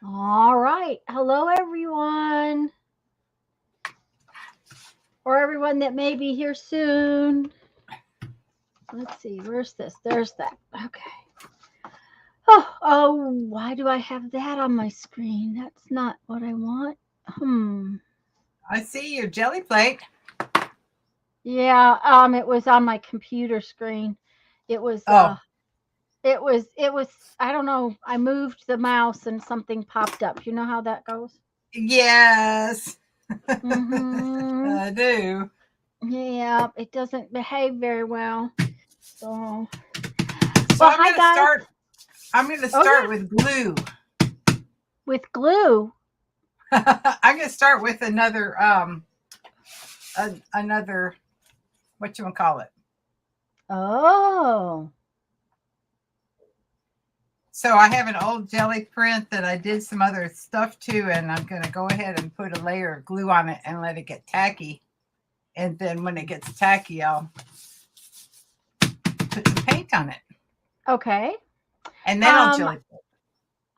All right. Hello, everyone, or everyone that may be here soon. Let's see. Where's this? There's that. Okay. Oh, why do I have that on my screen? That's not what I want. I see your jelly plate. Yeah, it was on my computer screen. It was, Oh, it was, I don't know. I moved the mouse and something popped up. You know how that goes? yes, Mm-hmm. I do. Yeah, it doesn't behave very well. So, So well, I'm hi gonna guys. start. I'm gonna Oh start yeah, with glue. with glue. I'm gonna start with another what you want to call it. Oh, So I have an old jelly print that I did some other stuff to, and I'm gonna go ahead and put a layer of glue on it and let it get tacky. And then when it gets tacky, I'll put some paint on it, okay. and then I'll Um, jelly plate.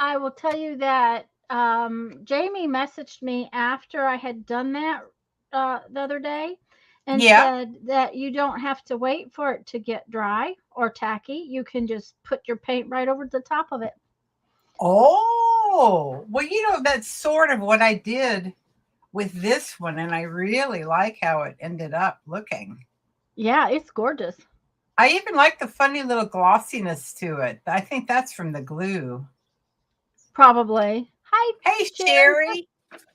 I will tell you that Jamie messaged me after I had done that the other day and Yeah. said that you don't have to wait for it to get dry or tacky. You can just put your paint right over the top of it. Oh, well, that's sort of what I did with this one, and I really like how it ended up looking. Yeah, it's gorgeous. I even like the funny little glossiness to it. I think that's from the glue. Probably. Hi, Hey, Sherry. Sherry.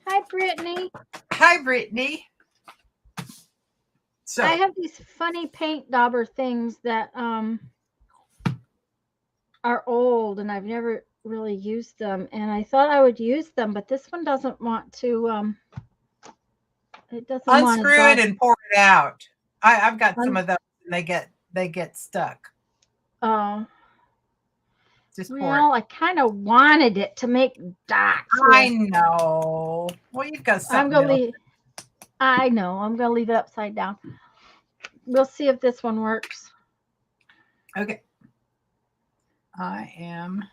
Hi, Brittany. Hi, Brittany. I So, have these funny paint dauber things that are old and I've never really used them, and I thought I would use them, but this one doesn't want to it doesn't want to unscrew it dry. and pour it out. I've got some Un- of those, and they get stuck. oh, Just pour it. well, I kind of wanted it to make dots I with. know. Well, you've got I'm something gonna else. leave. I know. I'm gonna leave it upside down. We'll see if this one works. Okay. I am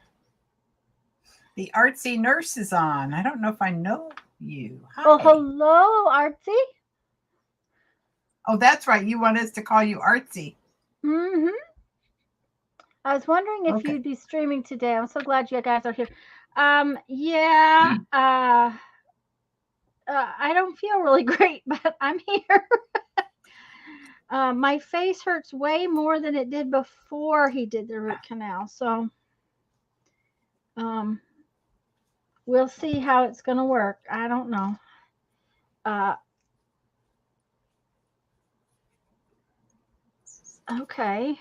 the artsy nurse is on. I don't know if I know you. Well, Hi. hello, Artsy. Oh, that's right. You want us to call you artsy. Mm-hmm. I was wondering if Okay. you'd be streaming today. I'm so glad you guys are here. Yeah. I don't feel really great, but I'm here. My face hurts way more than it did before he did the root canal. So, um, we'll see how it's going to work. I don't know. Uh, okay.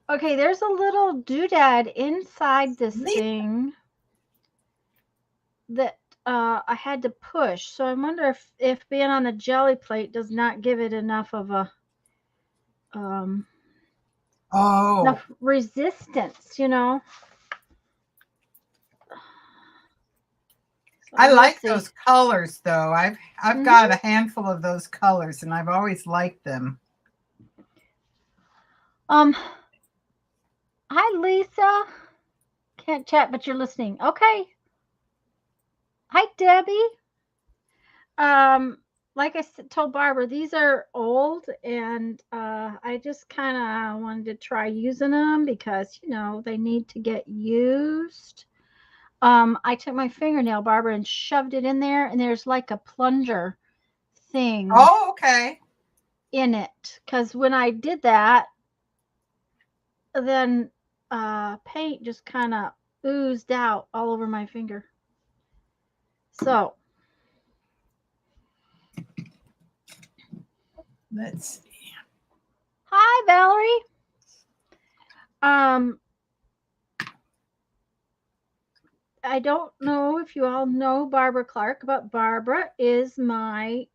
Okay, there's a little doodad inside this Neat. thing that I had to push. So I wonder if being on the jelly plate does not give it enough of a um, Oh, enough resistance. So I we'll like see. those colors though. I've got Hmm. a handful of those colors and I've always liked them. Um, Hi Lisa. Can't chat, but you're listening. Okay. Hi Debbie. Um, like told Barbara, these are old, and I just kind of wanted to try using them because they need to get used. I took my fingernail, Barbara, and shoved it in there, and there's like a plunger thing Oh, okay. in it. Because when I did that, then paint just kind of oozed out all over my finger. So, Let's see. hi Valerie. Um, I don't know if you all know Barbara Clark, but Barbara is my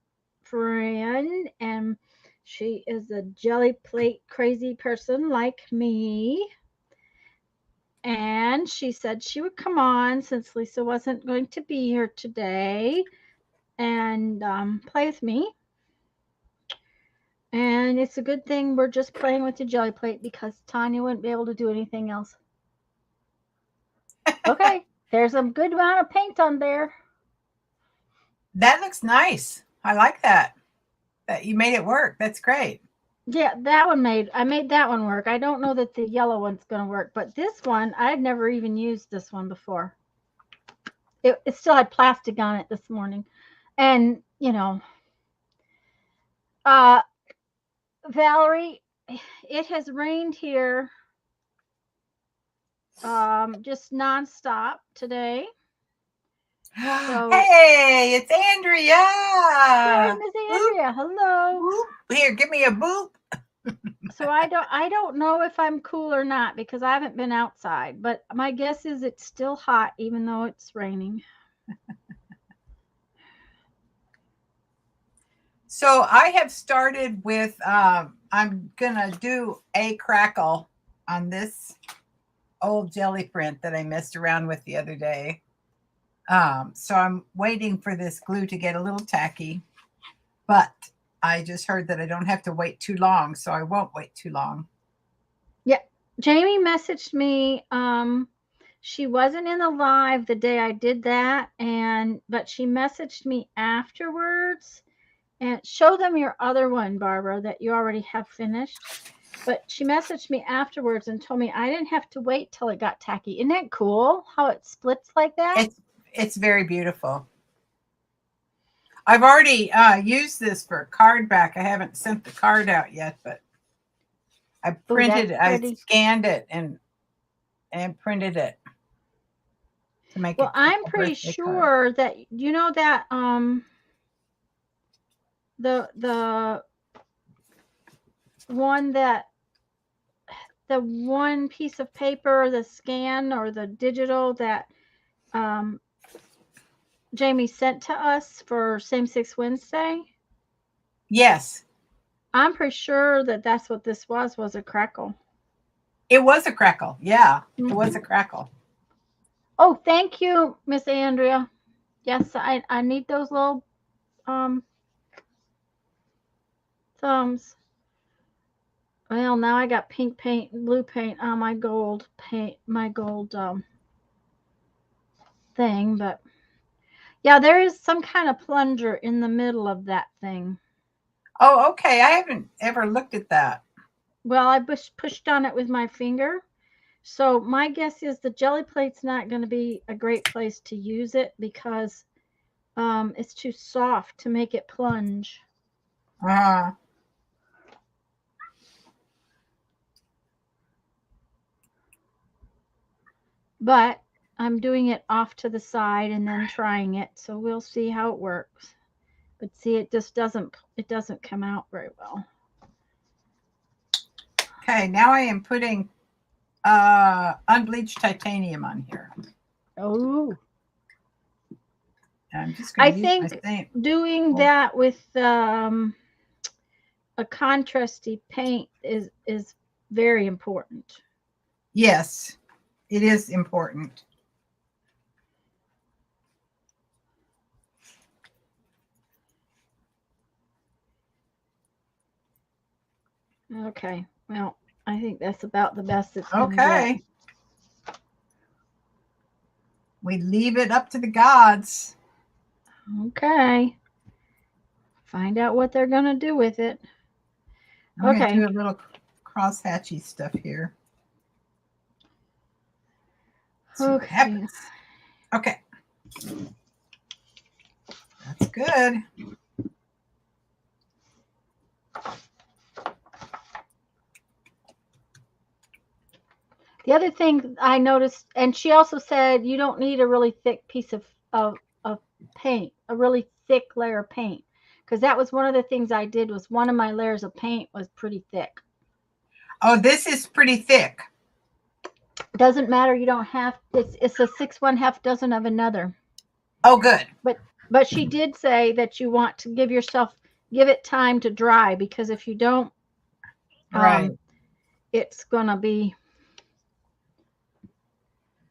friend, and she is a jelly plate crazy person like me. And she said she would come on since Lisa wasn't going to be here today and play with me. And it's a good thing we're just playing with the jelly plate because Tanya wouldn't be able to do anything else. Okay, there's a good amount of paint on there. That looks nice. I like that. That you made it work. That's great. Yeah, I made that one work. I don't know that the yellow one's going to work, but this one, I'd never even used this one before. It still had plastic on it this morning. And, uh, Valerie, it has rained here just nonstop today. So, Hey, it's hey, Andrea. Miss Boop, Andrea, hello. boop. Here, give me a boop. So I don't know if I'm cool or not because I haven't been outside, but my guess is it's still hot even though it's raining. So I have started with, I'm going to do a crackle on this old jelly print that I messed around with the other day. So I'm waiting for this glue to get a little tacky, but I just heard that I don't have to wait too long, so I won't wait too long. Yeah, Jamie messaged me. She wasn't in the live the day I did that, but she messaged me afterwards. And show them your other one, Barbara, that you already have finished. But she messaged me afterwards and told me I didn't have to wait till it got tacky. Isn't that cool how it splits like that? It's very beautiful. I've already used this for card back. I haven't sent the card out yet, but I printed it. I scanned it and printed it to make well, it. I'm pretty sure that you know that the one that the one piece of paper, the scan or the digital that Jamie sent to us for Same Sex Wednesday. Yes. I'm pretty sure that that's what this was a crackle. It was a crackle. Yeah, it was a crackle. Oh, thank you, Miss Andrea. Yes, I need those little thumbs. Well, now I got pink paint and blue paint on my gold thing, but yeah, there is some kind of plunger in the middle of that thing. Oh, okay. I haven't ever looked at that. Well, I pushed on it with my finger. So my guess is the Gelli Plate's not going to be a great place to use it because it's too soft to make it plunge. But I'm doing it off to the side and then trying it, so we'll see how it works. But see, it doesn't come out very well. Okay, now I am putting unbleached titanium on here. Oh, I'm just going to use think doing that with a contrasty paint is very important. Yes, it is important. Okay, well, I think that's about the best it's going to get. We leave it up to the gods. Okay. Find out what they're going to do with it. I'm going to do a little cross-hatchy stuff here. Okay. Okay. That's good. The other thing I noticed, and she also said you don't need a really thick piece of paint, a really thick layer of paint, because that was one of the things I did was one of my layers of paint was pretty thick. Oh, this is pretty thick. Doesn't matter. You don't have. It's a 6 1/2 dozen of another. Oh, good. But she did say that you want to give it time to dry because if you don't, right, it's gonna be.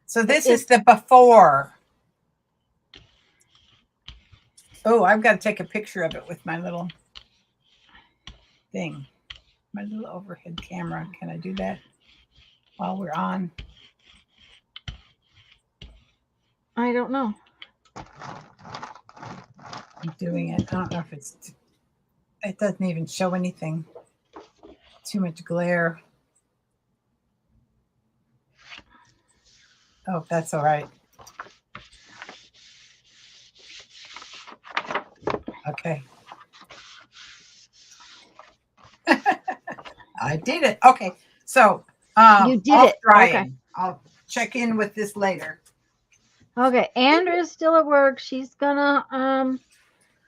So this is the before. Oh, I've got to take a picture of it with my little thing, my little overhead camera. Can I do that while we're on? I don't know. I'm doing it. I don't know if it doesn't even show anything. Too much glare. Oh, that's all right. Okay. I did it. Okay. So You did off it. drying. Okay. I'll check in with this later. Okay. Andrew's still at work. She's gonna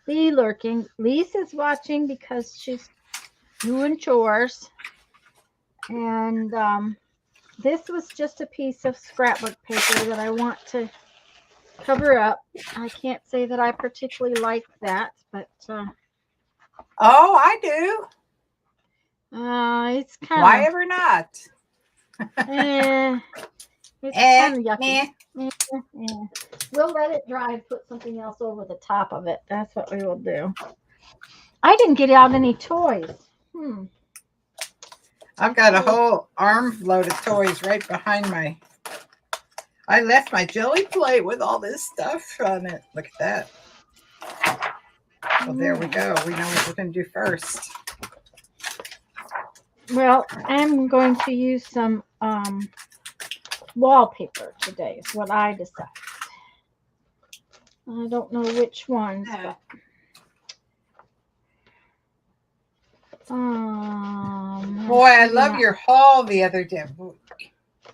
be lurking. Lisa's watching because she's doing chores. And this was just a piece of scrapbook paper that I want to cover up. I can't say that I particularly like that, but Oh, I do. it's kind Why of ever not? it's kind of yucky. Eh. We'll let it dry and put something else over the top of it. That's what we will do. I didn't get out any toys. I've got a whole arm load of toys right behind my. I left my Gelli Plate with all this stuff on it. Look at that. Well, there we go. We know what we're going to do first. Well, I'm going to use some wallpaper today is what I decided. I don't know which ones, but boy, I love your haul the other day.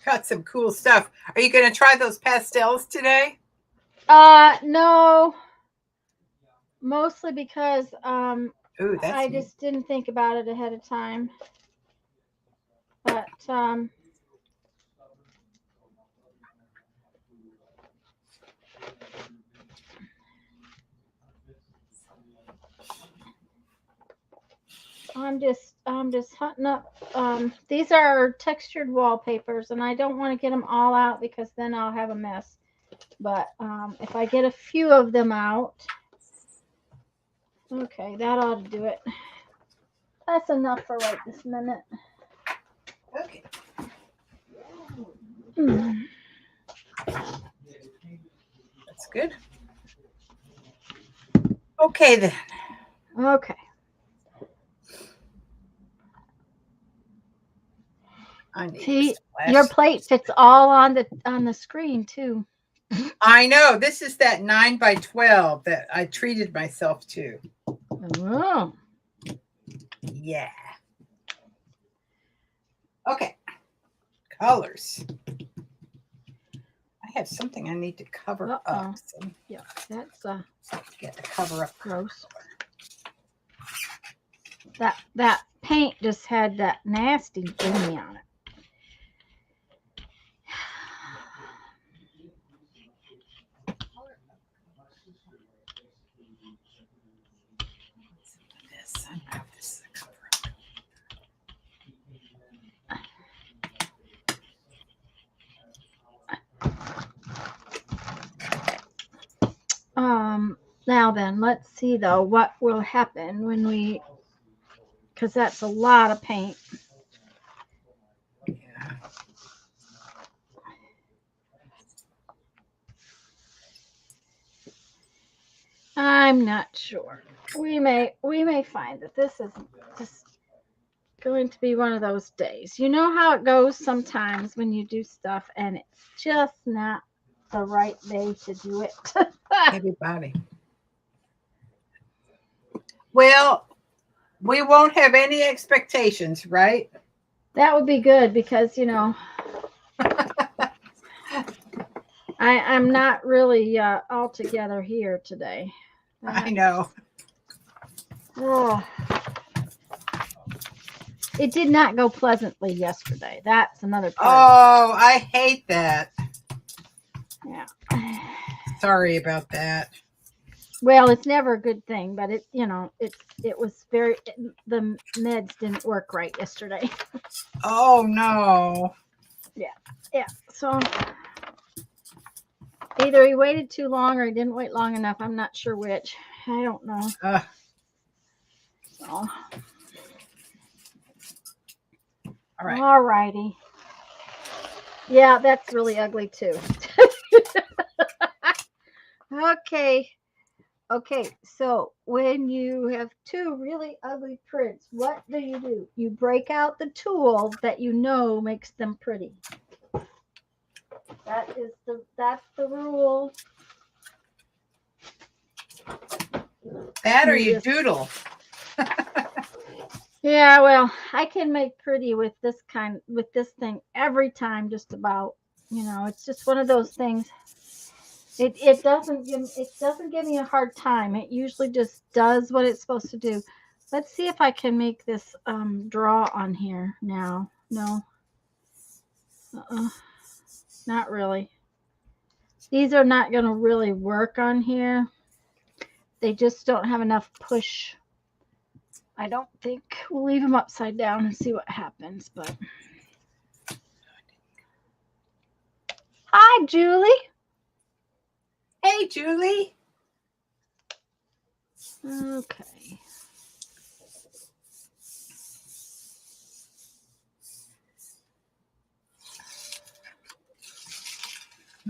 Got some cool stuff. Are you going to try those pastels today? No. Mostly because Ooh, that's I neat. just didn't think about it ahead of time. But I'm just hunting up. These are textured wallpapers, and I don't want to get them all out because then I'll have a mess. But if I get a few of them out, okay, that ought to do it. That's enough for right this minute. Okay. That's good. Okay then. Okay. See, your plate fits all on the screen too. I know. This is that 9x12 that I treated myself to. Oh. Yeah. Okay. Colors. I have something I need to cover up. So yeah, that's get the cover up. Gross. That paint just had that nasty thingy on it. Now then, let's see though what will happen when we, because that's a lot of paint. Yeah. I'm not sure. We may find that this is just going to be one of those days. You know how it goes sometimes when you do stuff and it's just not the right day to do it. Everybody. Well, we won't have any expectations, right? That would be good because, I'm not really all together here today. I know. Oh, it did not go pleasantly yesterday. That's another part. Oh, I hate that. Yeah. Sorry about that. Well, it's never a good thing, but it was the meds didn't work right yesterday. Oh no. Yeah. So either he waited too long or he didn't wait long enough. I'm not sure which. I don't know. So. All right. All righty. Yeah, that's really ugly too. Okay. Okay, so when you have two really ugly prints, what do? You break out the tool that you know makes them pretty. That's the rule. That or You you just doodle. Yeah, well, I can make pretty with this thing every time just about. It's just one of those things. It doesn't give me a hard time. It usually just does what it's supposed to do. Let's see if I can make this draw on here now. No, uh-uh, not really. These are not going to really work on here. They just don't have enough push. I don't think. We'll leave them upside down and see what happens. But hi, Julie. Hey, Julie. Okay.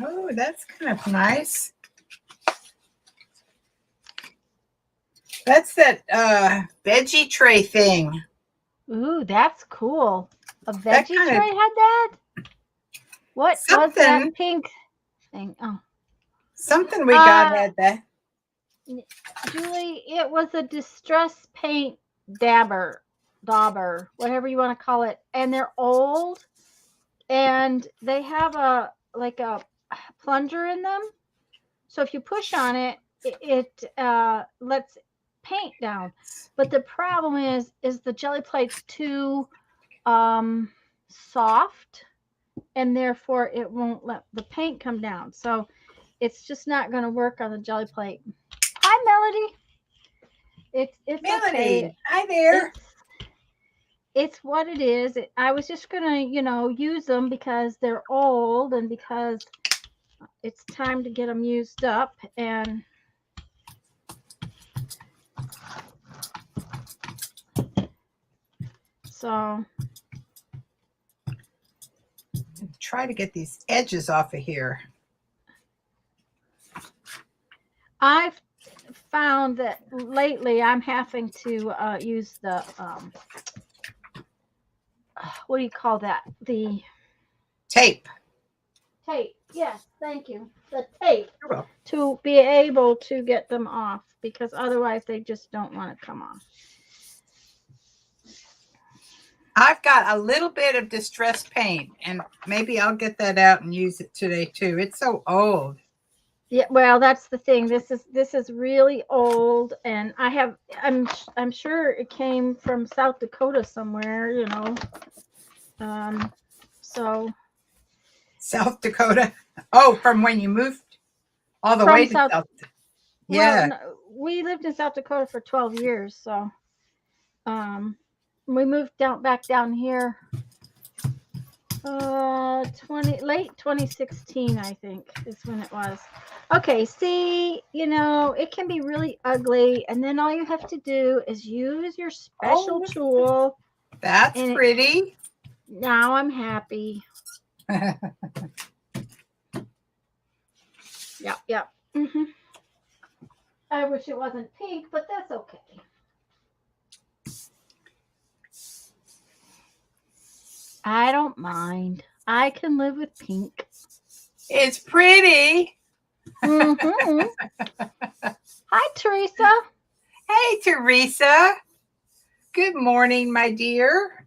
Oh, that's kind of nice. That's that veggie tray thing. Ooh, that's cool. A That veggie kind tray of had that? What was that something. pink thing? Oh. Something we got Uh, had that. Julie, it was a distress paint dauber, whatever you want to call it. And they're old and they have a plunger in them. So if you push on it, it lets paint down. But the problem is the jelly plate's too soft, and therefore it won't let the paint come down. So it's just not going to work on the jelly plate. Hi, Melody. It's okay. Melody, hi there. It's what it is. I was just gonna use them because they're old and because it's time to get them used up. And so Try to get these edges off of here. I've found that lately I'm having to use the what do you call that? The Tape. tape. Yes, thank you. The tape You're welcome. to be able to get them off, because otherwise they just don't want to come off. I've got a little bit of distress paint, and maybe I'll get that out and use it today too. It's so old. Yeah, well, that's the thing. This is really old, and I'm sure it came from South Dakota somewhere. So South Dakota. Oh, from when you moved all the from way to South. South. Well, Yeah. no, we lived in South Dakota for 12 years, so we moved back down here late 2016, I think, is when it was. Okay, see, it can be really ugly, and then all you have to do is use your special tool. That's and pretty. Now I'm happy. Yep. Mm-hmm. I wish it wasn't pink, but that's okay. I don't mind. I can live with pink. It's pretty. Mm-hmm. Hi, Teresa. Hey, Teresa. Good morning, my dear.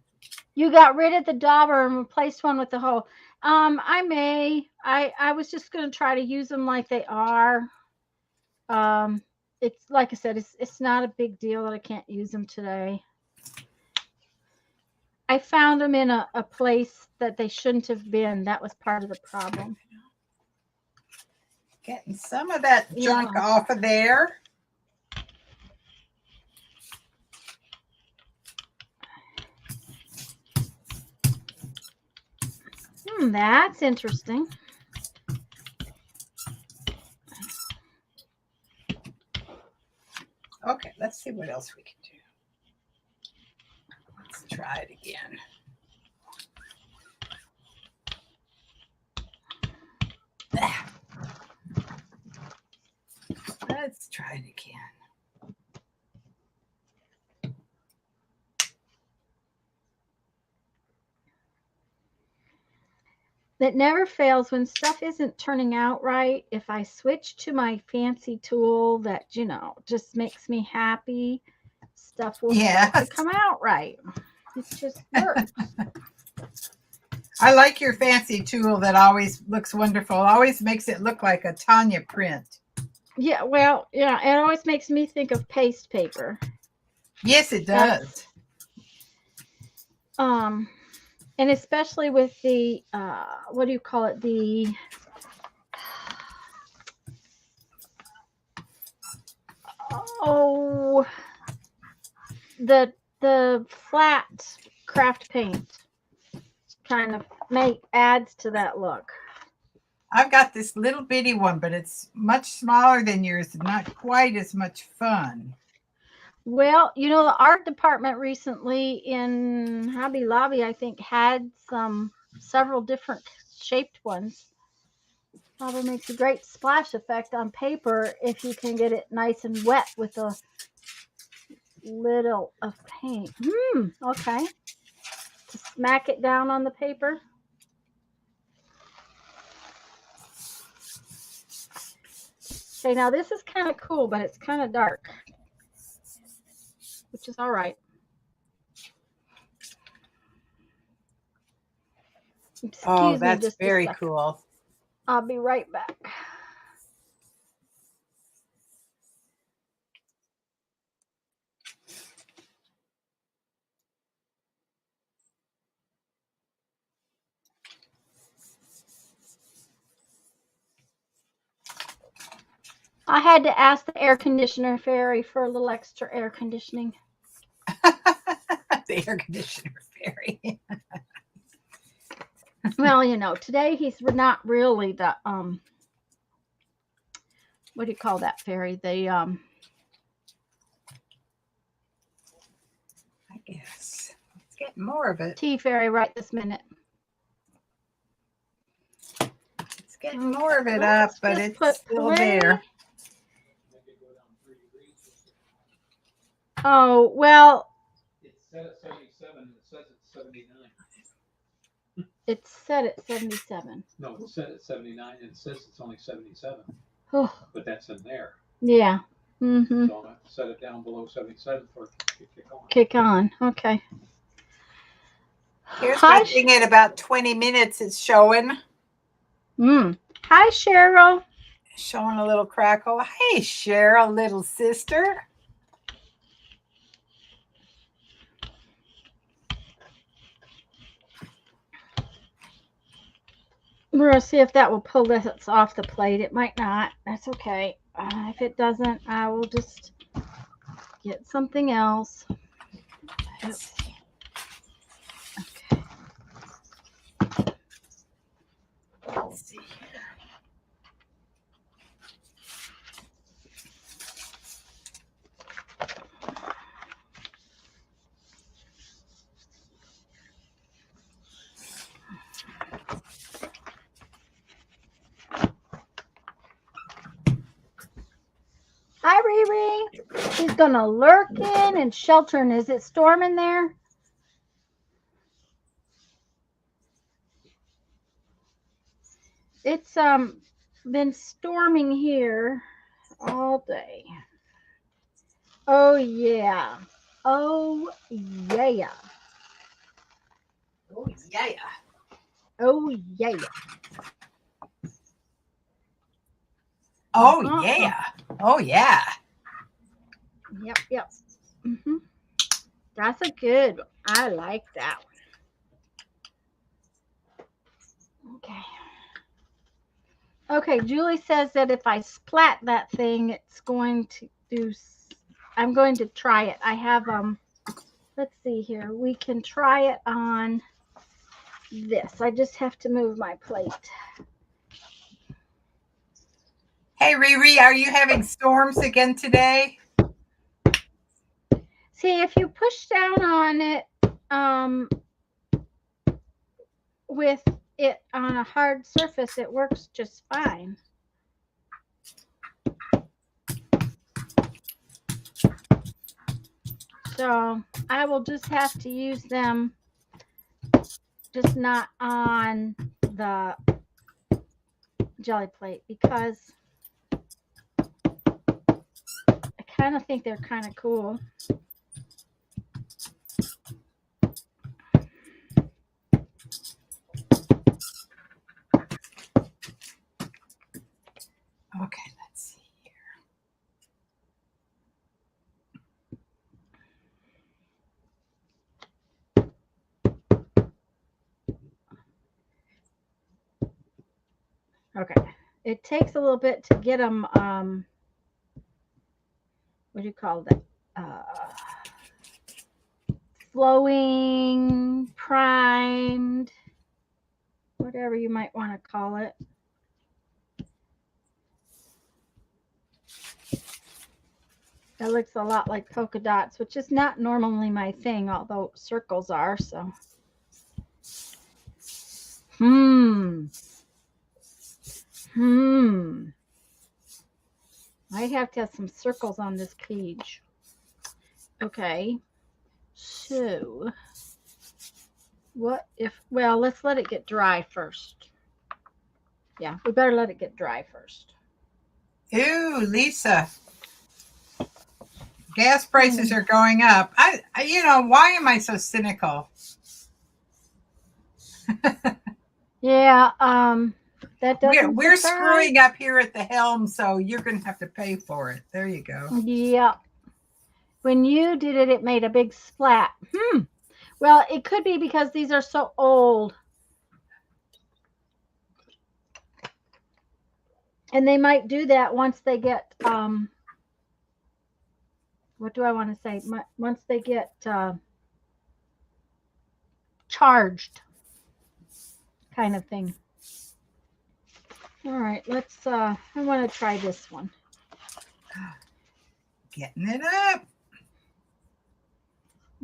You got rid of the dauber and replaced one with the hoe. I may. I was just going to try to use them like they are. It's like I said, it's not a big deal that I can't use them today. I found them in a place that they shouldn't have been. That was part of the problem. Getting some of that junk off of there. That's interesting. Okay, let's see what else we can do. Let's try it again. try it again. It never fails when stuff isn't turning out right. If I switch to my fancy tool that, just makes me happy, stuff will start to come out right. It just works. I like your fancy tool that always looks wonderful. Always makes it look like a Tanya print. Yeah, well, yeah, it always makes me think of paste paper. Yes, it does. And especially with the what do you call it? The flat craft paint kind of adds to that look. I've got this little bitty one, but it's much smaller than yours and not quite as much fun. Well, the art department recently in Hobby Lobby, I think, had several different shaped ones. Probably makes a great splash effect on paper if you can get it nice and wet with a little of paint. Okay. To smack it down on the paper. Okay, now this is kind of cool, but it's kind of dark, which is all right. Excuse me, that's just very cool. I'll be right back. I had to ask the air conditioner fairy for a little extra air conditioning. The air conditioner fairy. Well, today he's not really the what do you call that fairy? The I guess let's get more of it. Tea fairy right this minute. It's getting more of it up, but it's still there. Oh, well. It's set at 77 and it says it's 79. It's set at 77. No, it's set at 79 and it says it's only 77. Oh. But that's in there. Yeah. Mm-hmm. So I'm going to set it down below 77 for it to kick on. Kick on. Okay. Here's my thing at about 20 minutes it's showing. Hi, Cheryl. Showing a little crackle. Hey, Cheryl, little sister. We're going to see if that will pull this off the plate. It might not. That's okay. If it doesn't, I will just get something else. Let's see. Okay. Let's see here. Hi, Riri. He's gonna lurk in and shelter. And is it storming there? It's been storming here all day. Oh yeah. Oh yeah. Oh yeah. Oh yeah. Oh yeah. Oh yeah. Yep. That's a good one. I like that one. Okay, Julie says that if I splat that thing, it's going to do. I'm going to try it. I have let's see here. We can try it on this. I just have to move my plate. Hey, Riri, are you having storms again today? See, if you push down on it with it on a hard surface, it works just fine. So I will just have to use them, just not on the Gelli Plate, because I kind of think they're kind of cool. Okay, let's see here. Okay. It takes a little bit to get them, what do you call that? Flowing, primed, whatever you might want to call it. That looks a lot like polka dots, which is not normally my thing, although circles are, so. I have to have some circles on this page. Okay. So, what if, well, let's let it get dry first. Yeah, we better let it get dry first. Ooh, Lisa. Gas prices are going up. You know, why am I so cynical? Yeah, that doesn't We're surprise. screwing up here at the helm, so you're going to have to pay for it. There you go. Yeah. When you did it, it made a big splat. Well, it could be because these are so old. And they might do that once they get, what do I want to say? Once they get charged, kind of thing. All right, let's, I want to try this one. Getting it up.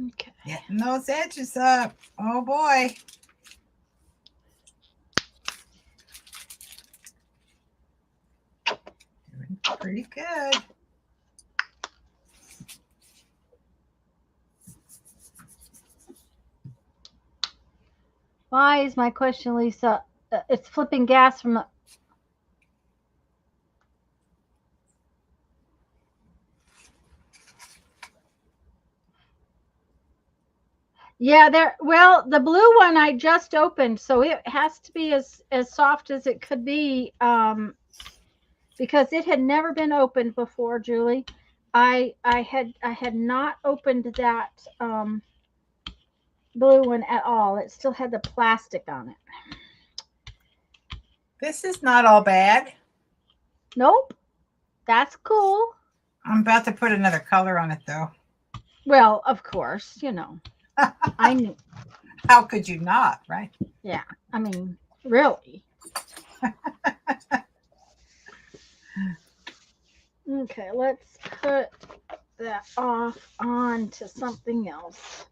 Okay. Getting those edges up. Oh, boy. Doing pretty good. Why is my question, Lisa? It's flipping gas from the... Yeah, there. Well, the blue one I just opened, so it has to be as soft as it could be, because it had never been opened before, Julie. I had not opened that blue one at all. It still had the plastic on it. This is not all bad. Nope, that's cool. I'm about to put another color on it, though. Well, of course, you know. I knew. How could you not, right? Yeah, I mean, really. Okay, let's put that off on to something else.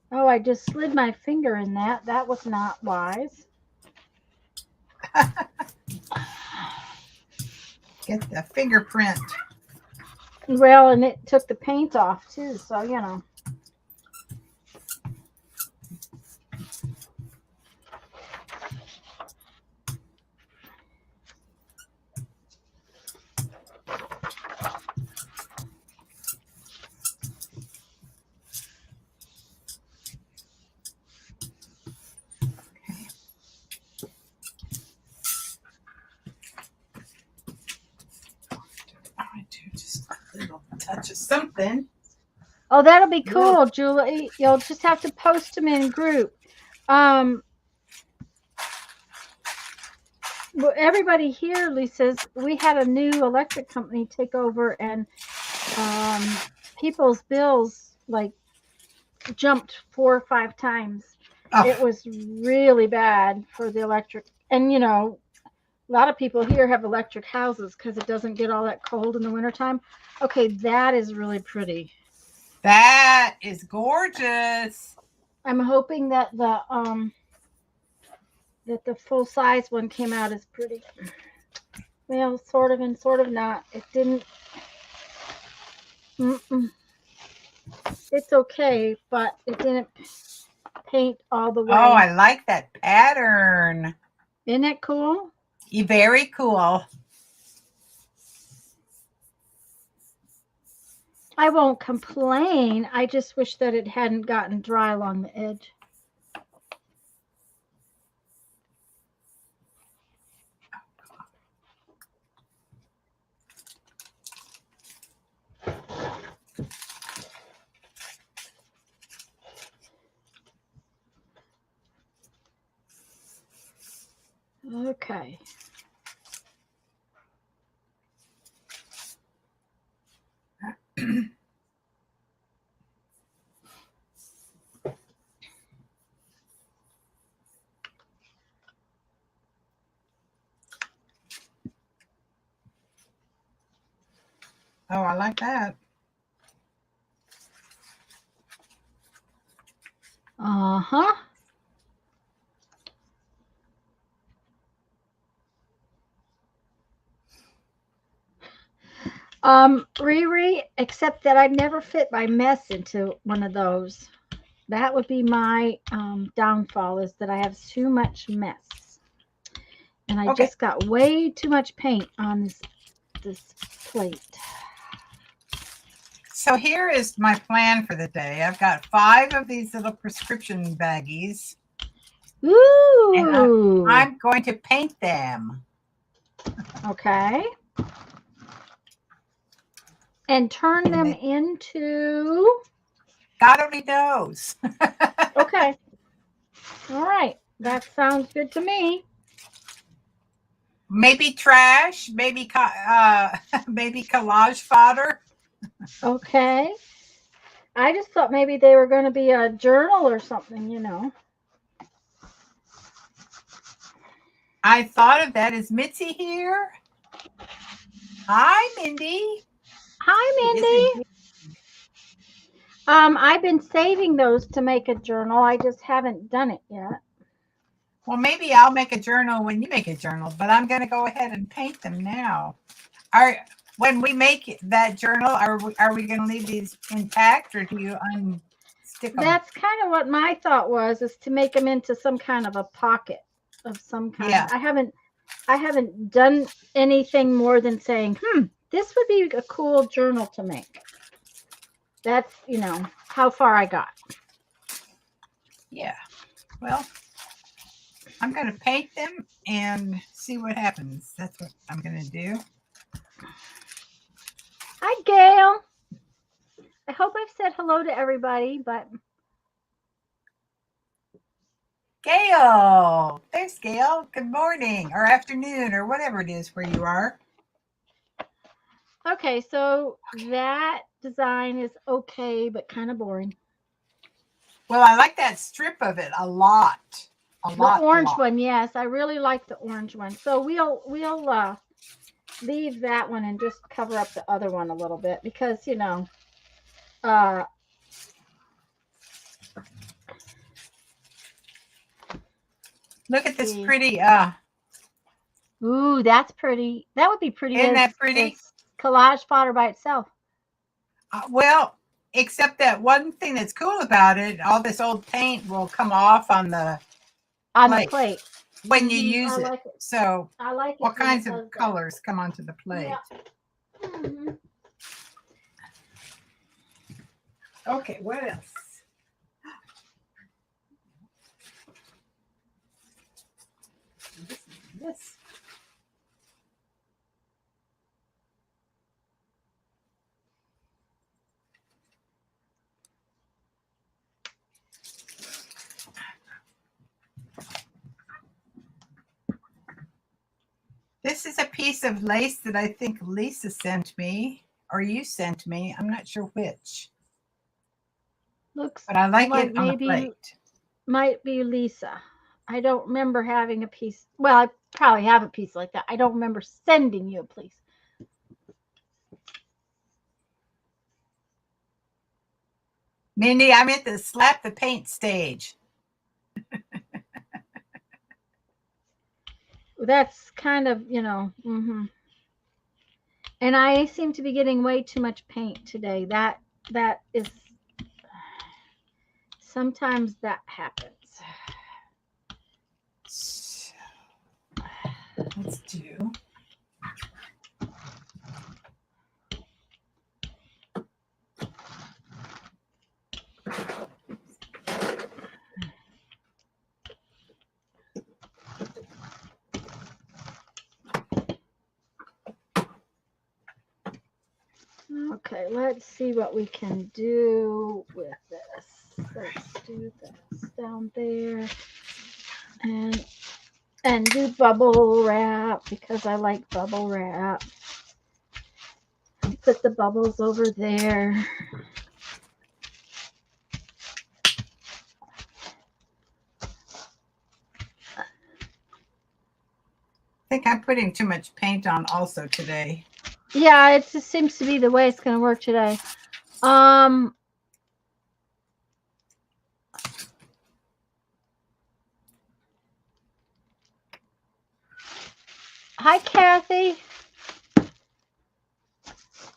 Oh, I just slid my finger in that. That was not wise. Get the fingerprint. Well, and it took the paint off too, so you know. Just a little touch of something. Oh, that'll be cool, Julie. You'll just have to post them in group. Well, everybody here, Lisa's, we had a new electric company take over, and people's bills like jumped 4 or 5 times. Oh. It was really bad for the electric. And you know, a lot of people here have electric houses because it doesn't get all that cold in the wintertime. Okay, that is really pretty. That is gorgeous. I'm hoping that the that the full size one came out as pretty. Well, sort of and sort of not. It didn't. It's okay, but it didn't paint all the way. Oh, I like that pattern. Isn't it cool? Very cool. I won't complain. I just wish that it hadn't gotten dry along the edge. Okay. Oh, I like that. Uh-huh. Riri, except that I'd never fit my mess into one of those. That would be my downfall, is that I have too much mess. And I just got way too much paint on this plate. So here is my plan for the day. I've got 5 of these little prescription baggies. Ooh. And I'm going to paint them. Okay. And turn them into... God only knows. Okay. All right. That sounds good to me. Maybe trash, maybe maybe collage fodder. Okay. I just thought maybe they were going to be a journal or something, you know. I thought of that. Is Mitzi here? Hi, Mindy. Hi, Mindy. I've been saving those to make a journal. I just haven't done it yet. Well, maybe I'll make a journal when you make a journal, but I'm going to go ahead and paint them now. When we make that journal, are we going to leave these intact, or do you unstick them? That's kind of what my thought was, is to make them into some kind of a pocket of some kind. Yeah. I haven't done anything more than saying, this would be a cool journal to make. That's, you know, how far I got. Yeah. Well, I'm going to paint them and see what happens. That's what I'm going to do. Hi, Gail. I hope I've said hello to everybody, but... Gail. There's Gail. Good morning or afternoon or whatever it is where you are. Okay, so that design is okay, but kind of boring. Well, I like that strip of it a lot. The orange one, yes, I really like the orange one. So we'll leave that one and just cover up the other one a little bit, because, you know, look at this pretty. Ooh, that's pretty. That would be pretty. Isn't that pretty? As collage fodder by itself. Well, except that one thing that's cool about it, all this old paint will come off on the plate when you use it. Like it. So I like it. What kinds of colors come onto the plate? Yeah. Mm-hmm. Okay, what else? This. This is a piece of lace that I think Lisa sent me, or you sent me. I'm not sure which. Looks, but I like it on the plate. Might be Lisa. I don't remember having a piece. Well, I probably have a piece like that. I don't remember sending you a piece. Mindy, I'm at the slap the paint stage. That's kind of, And I seem to be getting way too much paint today. That is sometimes that happens. So, let's do. Okay, let's see what we can do with this. Let's do this down there and do bubble wrap because I like bubble wrap. And put the bubbles over there. I think I'm putting too much paint on also today. Yeah, it just seems to be the way it's going to work today. Hi, Kathy.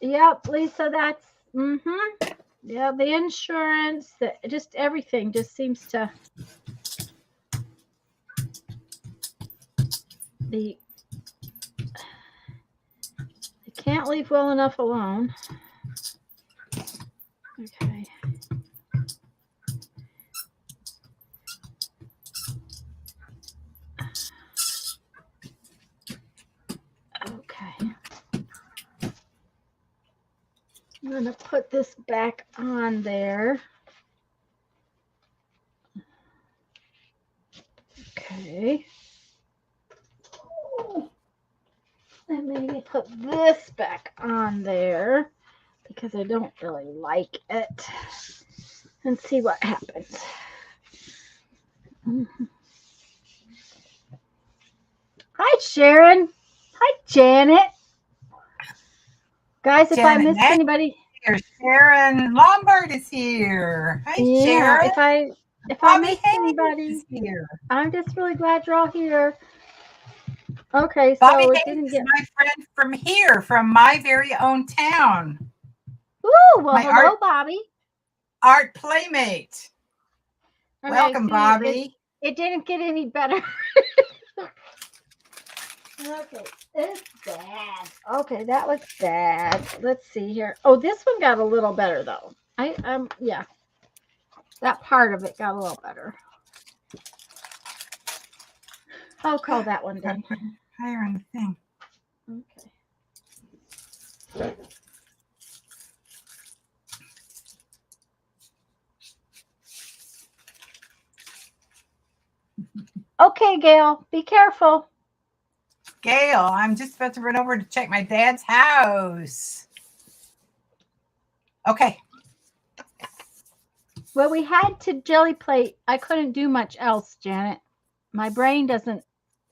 Yep, Lisa, that's yeah, the insurance, just everything just seems to be. They can't leave well enough alone. Okay. Okay. I'm going to put this back on there. Okay. And maybe put this back on there because I don't really like it. And see what happens. Hi, Sharon. Hi, Janet. Guys, if I missed anybody. Here, Sharon Lombard is here. Hi, Yeah, Sharon. if I missed anybody, is here. I'm just really glad you're all here. Okay, Bobby so it Hayes didn't is get my friend from here, from my very own town. Ooh, well, my hello, Bobby. Art playmate. Okay, Welcome, see, Bobby. It didn't get any better. Okay, it's bad. Okay, that was bad. Let's see here. Oh, this one got a little better though. Yeah. That part of it got a little better. I'll call that one done. Higher on the thing. Okay. Okay, Gail, be careful. Gail, I'm just about to run over to check my dad's house. Okay. Well, we had to Gelli Plate. I couldn't do much else, Janet. My brain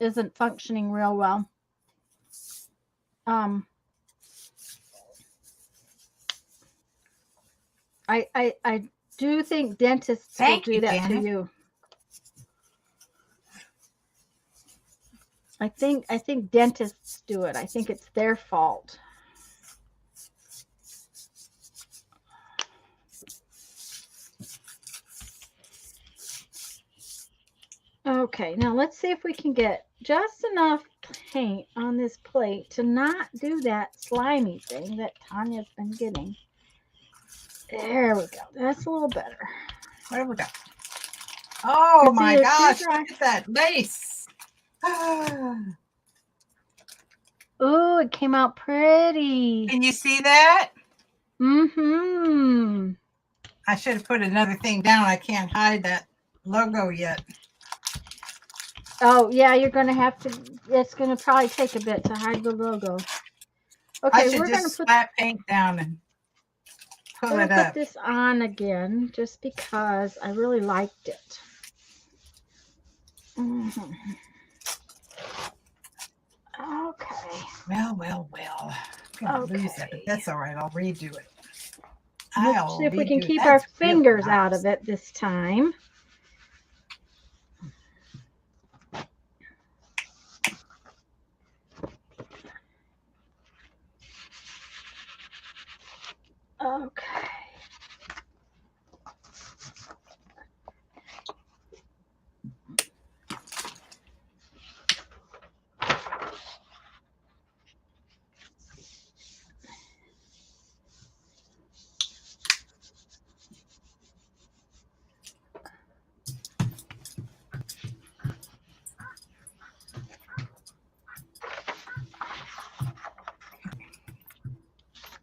isn't functioning real well. I do think dentists will do that to you. I think dentists do it. I think it's their fault. Okay, now let's see if we can get just enough paint on this plate to not do that slimy thing that Tanya's been getting. There we go. That's a little better. What have we got? Oh my gosh, look at that lace. Oh, it came out pretty. Can you see that? Mm-hmm. I should have put another thing down. I can't hide that logo yet. Oh, yeah, you're going to have to, it's going to probably take a bit to hide the logo. Okay, I should we're going to put slap paint down and pull it up. Put this on again just because I really liked it. Mm-hmm. Okay. Well. I'm going to lose that, but that's all right. I'll redo it. Let's see if we can keep our fingers out of it this time. Okay.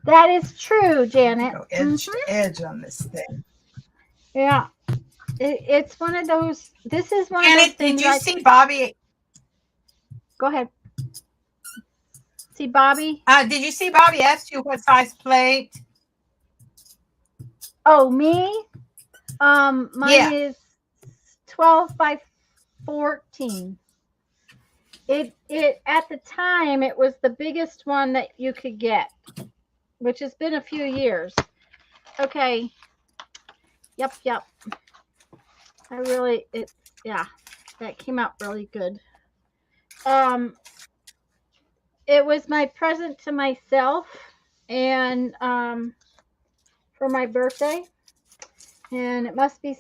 That is true, Janet. Go edge to edge on this thing. Yeah. It's one of those. This is one of those Janet, things. did you see Bobby? Go ahead. See Bobby? Did you see Bobby asked you what size plate? Oh, me? Mine Yeah. is 12 by 14. It at the time it was the biggest one that you could get, which has been a few years. Okay. Yep. Yeah, that came out really good. It was my present to myself and for my birthday. And it must be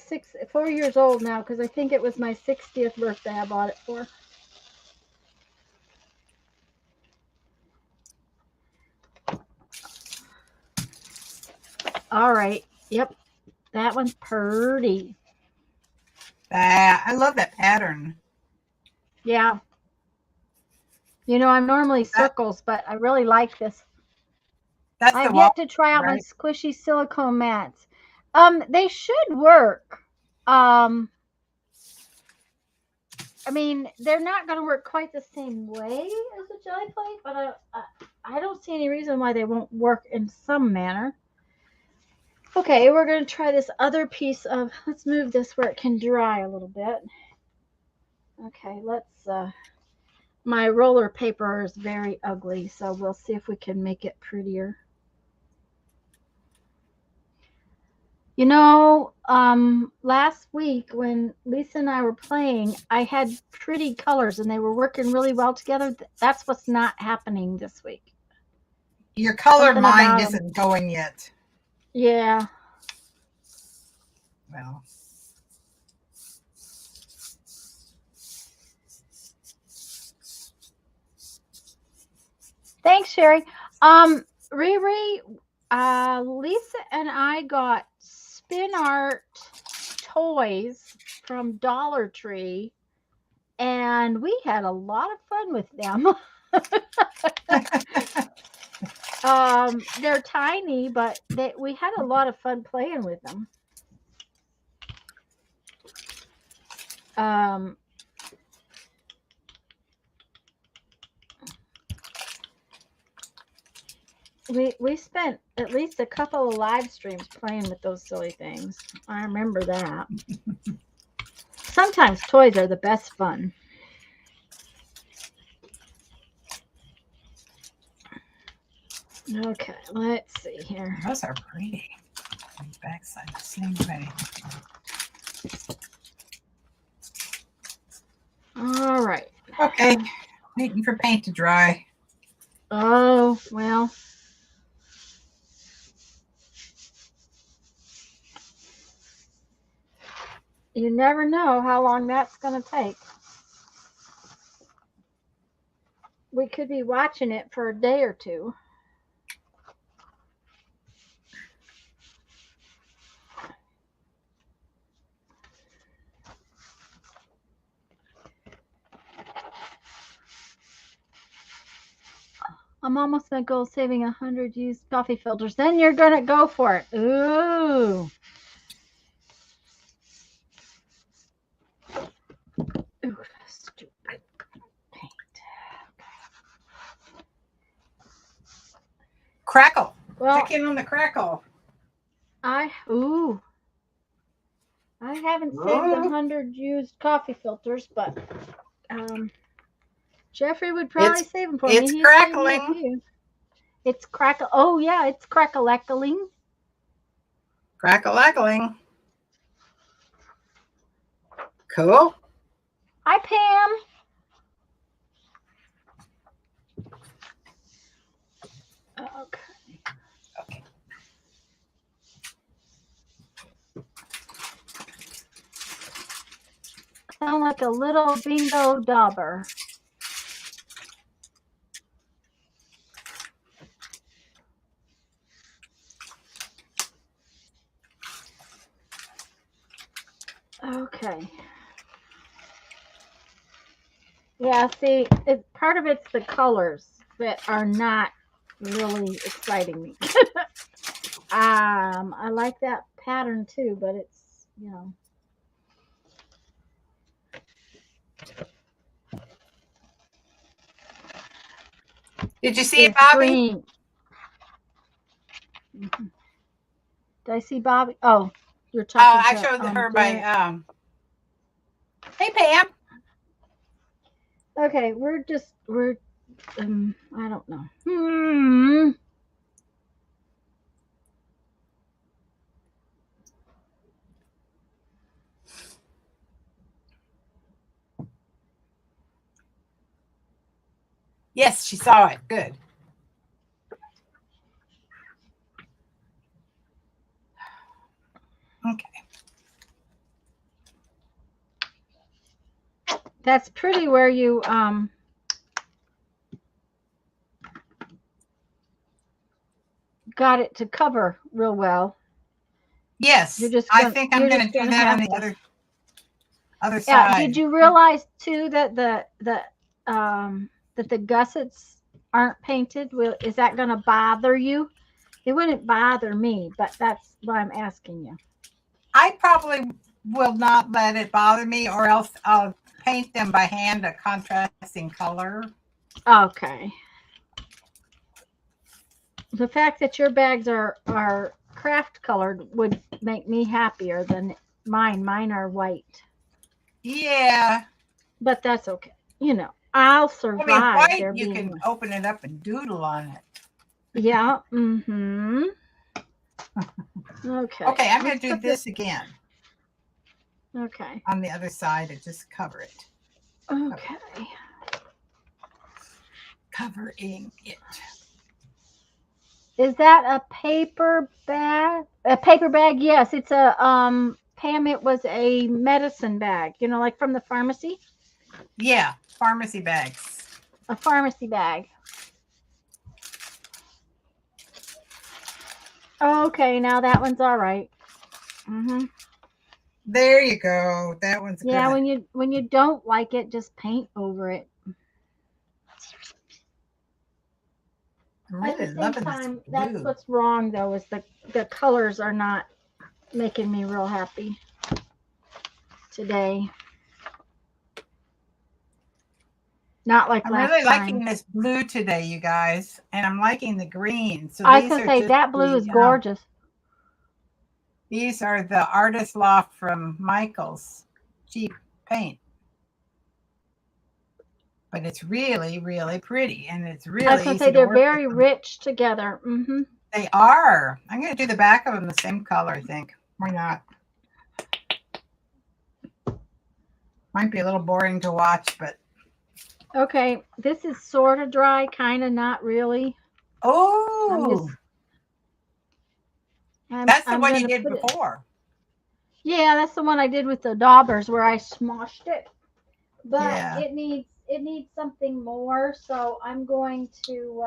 4 years old now because I think it was my 60th birthday I bought it for. All right. Yep. That one's pretty. I love that pattern. Yeah. You know, I'm normally circles, but I really like this. That's I've the yet to try out my squishy silicone mats. They should work. I mean, they're not going to work quite the same way as a Gelli Plate, but I don't see any reason why they won't work in some manner. Okay, we're going to try this other piece of, let's move this where it can dry a little bit. Okay, let's, my roller paper is very ugly, so we'll see if we can make it prettier. You know, last week when Lisa and I were playing, I had pretty colors and they were working really well together. That's what's not happening this week. Your color mind isn't going yet. Yeah. Well. Thanks, Sherry. Riri, Lisa and I got spin art toys from Dollar Tree, and we had a lot of fun with them. They're tiny, but we had a lot of fun playing with them. We spent at least a couple of live streams playing with those silly things. I remember that. Sometimes toys are the best fun. Okay, let's see here. Those are pretty. Backside the same way. All right. Okay. Waiting for paint to dry. Oh, well. You never know how long that's going to take. We could be watching it for a day or two. I'm almost going to go saving 100 used coffee filters. Then you're going to go for it. Ooh. Ooh, stupid paint. Crackle. Well, check in on the crackle. I haven't saved 100 used coffee filters, but Jeffrey would probably save them for me. It's crackling. It's crackle. Oh yeah, it's crackle-lackling. Crackle-lackling. Cool. Hi, Pam. Okay. sound like a little bingo dauber. Okay. Yeah, see, part of it's the colors that are not really exciting me. I like that pattern too, but it's, you know. Did you see it, It's Bobby? green. Mhm. Did I see Bobby? Oh, you're Oh, talking I to showed her Janet. my Hey Pam. Okay, we're I don't know. Yes, she saw it. Good. Okay. That's pretty where you got it to cover real well. Yes, You're just I gonna think I'm going to do that on the other Yeah, side. did you realize too that the gussets aren't painted? Is that going to bother you? It wouldn't bother me, but that's why I'm asking you. I probably will not let it bother me, or else I'll paint them by hand a contrasting color. Okay. The fact that your bags are craft colored would make me happier than mine. Mine are white. Yeah. But that's okay. You know, I'll survive. I mean, white, there you being can open it up and doodle on it. Yeah. Mm-hmm. Okay. Okay, I'm going to do this again. Okay. On the other side and just cover it. Okay. Covering it. Is that a paper bag? A paper bag? Yes, it's a Pam, it was a medicine bag, you know, like from the pharmacy? Yeah, pharmacy bags. A pharmacy bag. Okay, now that one's all right. Mhm. There you go. That one's Yeah, good. when you don't like it, just paint over it. I'm At the really same loving time, this that's blue. what's wrong though, is the colors are not making me real happy today. Not like I'm last really time. liking this blue today, you guys, and I'm liking the green. So I was these gonna are say just that blue is gorgeous. these are the Artist Loft from Michael's cheap paint. But it's really, really pretty, and it's I really was gonna easy say to they're work very with them. rich together. Mm-hmm. They are. I'm going to do the back of them the same color, I think. Why not? Might be a little boring to watch, but Okay, this is sort of dry, kind of not really. oh, that's the one you gonna did put it. before. Yeah, that's the one I did with the daubers where I smoshed it. But Yeah. it needs something more, so I'm going to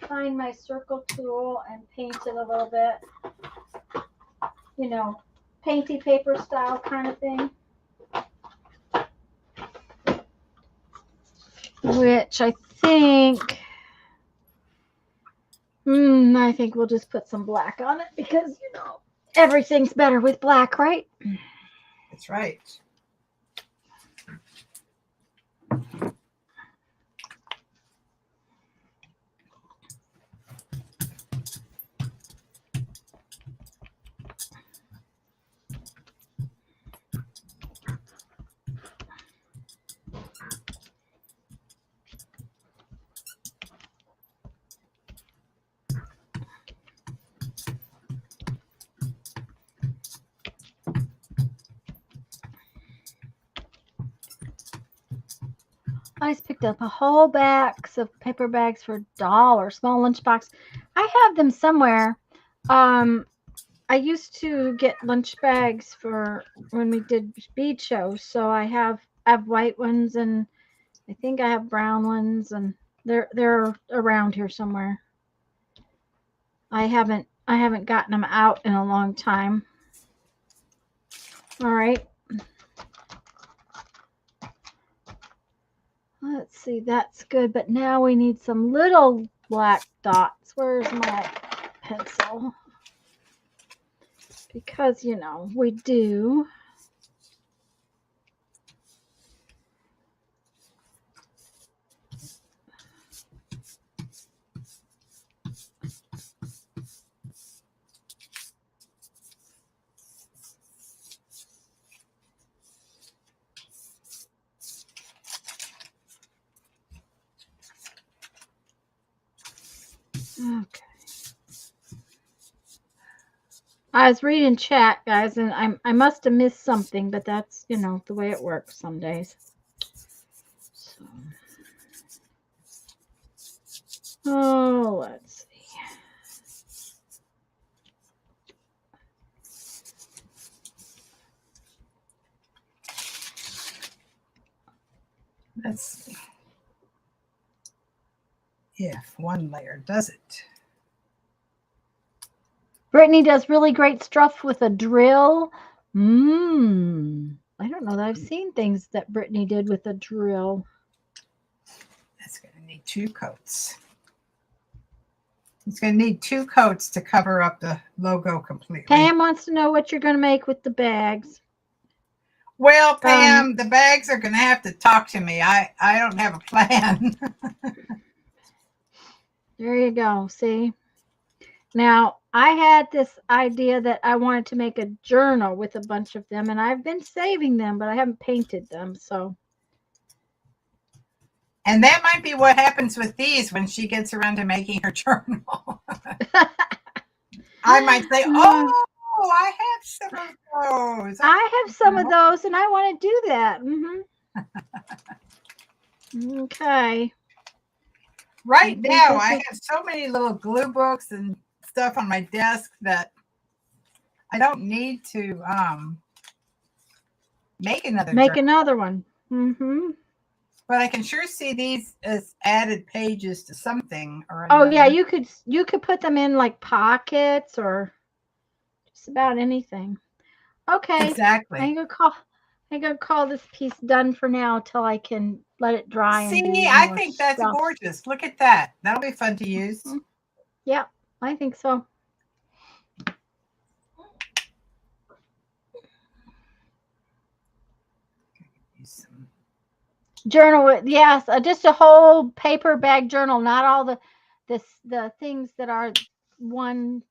find my circle tool and paint it a little bit. You know, painty paper style kind of thing. Which I think I think we'll just put some black on it because, you know, everything's better with black, right? That's right. I just picked up a whole box of paper bags for $1, small lunchbox. I have them somewhere. I I used to get lunch bags for when we did bead shows, so I have white ones, and I think I have brown ones, and they're around here somewhere. I haven't gotten them out in a long time. All right. Let's see, that's good, but now we need some little black dots. Where's my pencil? Because, you know, we do. Okay. I was reading chat, guys, and I must have missed something, but that's, you know, the way it works some days. So, oh, let's see. Let's see if one layer does it. Brittany does really great stuff with a drill. I don't know that I've seen things that Brittany did with a drill. That's going to need 2 coats. It's going to need 2 coats to cover up the logo completely. Pam wants to know what you're going to make with the bags. Well, Pam, the bags are going to have to talk to me. I don't have a plan. There you go. See? Now, I had this idea that I wanted to make a journal with a bunch of them, and I've been saving them, but I haven't painted them, so. And that might be what happens with these when she gets around to making her journal. I might say, oh, I have some of those. I have some of those, and I want to do that. Okay. Right now, I have so many little glue books and stuff on my desk that I don't need to make another one. But I can sure see these as added pages to something or another. Oh yeah, you could put them in like pockets or just about anything. Okay. Exactly. I'm gonna call this piece done for now till I can let it dry. See, I think that's gorgeous. Look at that. That'll be fun to use. Yeah, I think so. Journal with, yes, just a whole paper bag journal, not all the things that are one,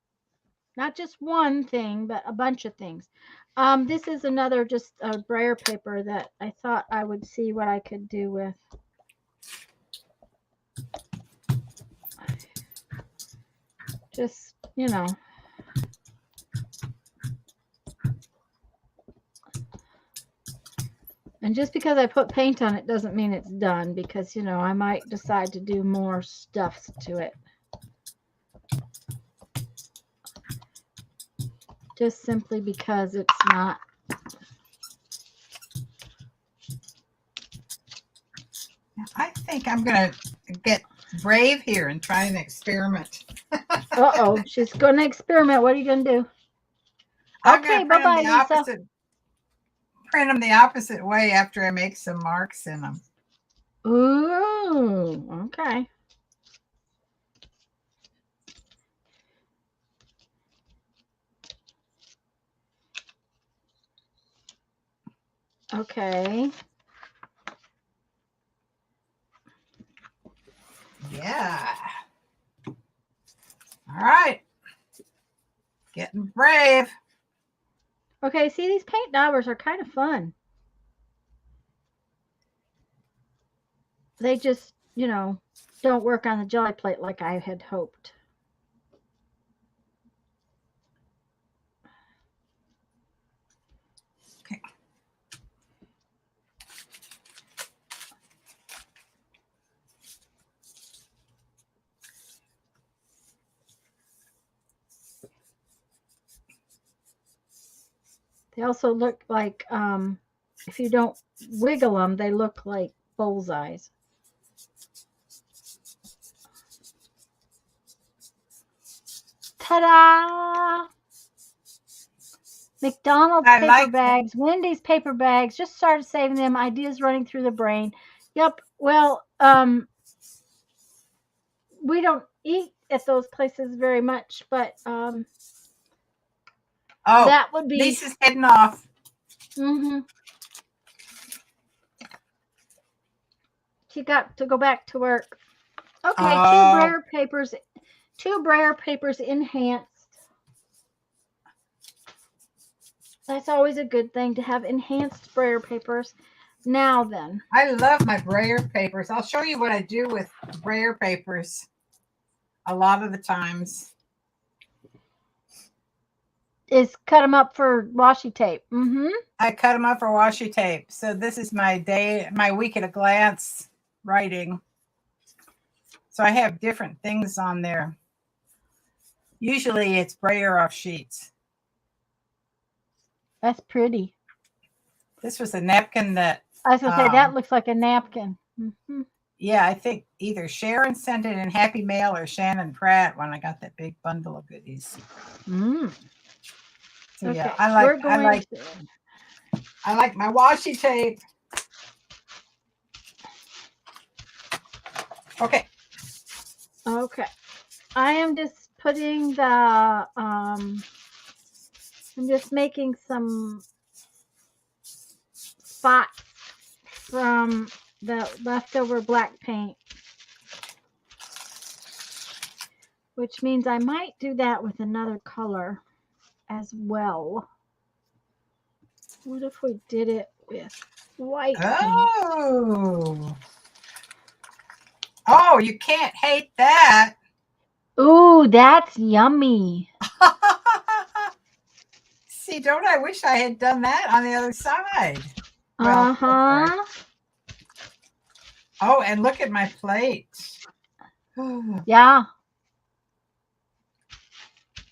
not just one thing, but a bunch of things. This is another just a brayer paper that I thought I would see what I could do with. Just, you know. And just because I put paint on it doesn't mean it's done, because, you know, I might decide to do more stuff to it. Just simply because it's not. I think I'm going to get brave here and try an experiment. Uh-oh, she's going to experiment. What are you going to do? Okay, bye-bye, Lisa. Print them the opposite way after I make some marks in them. Ooh, okay. Okay. Yeah. All right. Getting brave. Okay, see, these paint daubers are kind of fun. They just, you know, don't work on the Gelli Plate like I had hoped. Okay. They also look like, if you don't wiggle them, they look like bullseyes. Ta-da! McDonald's I paper like that. bags, Wendy's paper bags. Just started saving them. Ideas running through the brain. Yep. Well, we don't eat at those places very much, but Oh, that would be. Lisa's heading off. Mm-hmm. She got to go back to work. Okay, Oh. two brayer papers enhanced. That's always a good thing to have enhanced brayer papers. Now then. I love my brayer papers. I'll show you what I do with brayer papers a lot of the times. Is cut them up for washi tape. Mm-hmm. I cut them up for washi tape. So this is my week at a glance writing. So I have different things on there. Usually it's brayer off sheets. That's pretty. This was a napkin that I was going to say, that looks like a napkin. Mm-hmm. Yeah, I think either Sharon sent it in Happy Mail or Shannon Pratt when I got that big bundle of goodies. Mm. So Okay. yeah, I like my washi tape. Okay. Okay. I am just putting the I'm just making some spots from the leftover black paint, which means I might do that with another color as well. What if we did it with white paint? Oh, you can't hate that. Ooh, that's yummy. See, don't I wish I had done that on the other side? Uh-huh. Oh, and look at my plate. Yeah.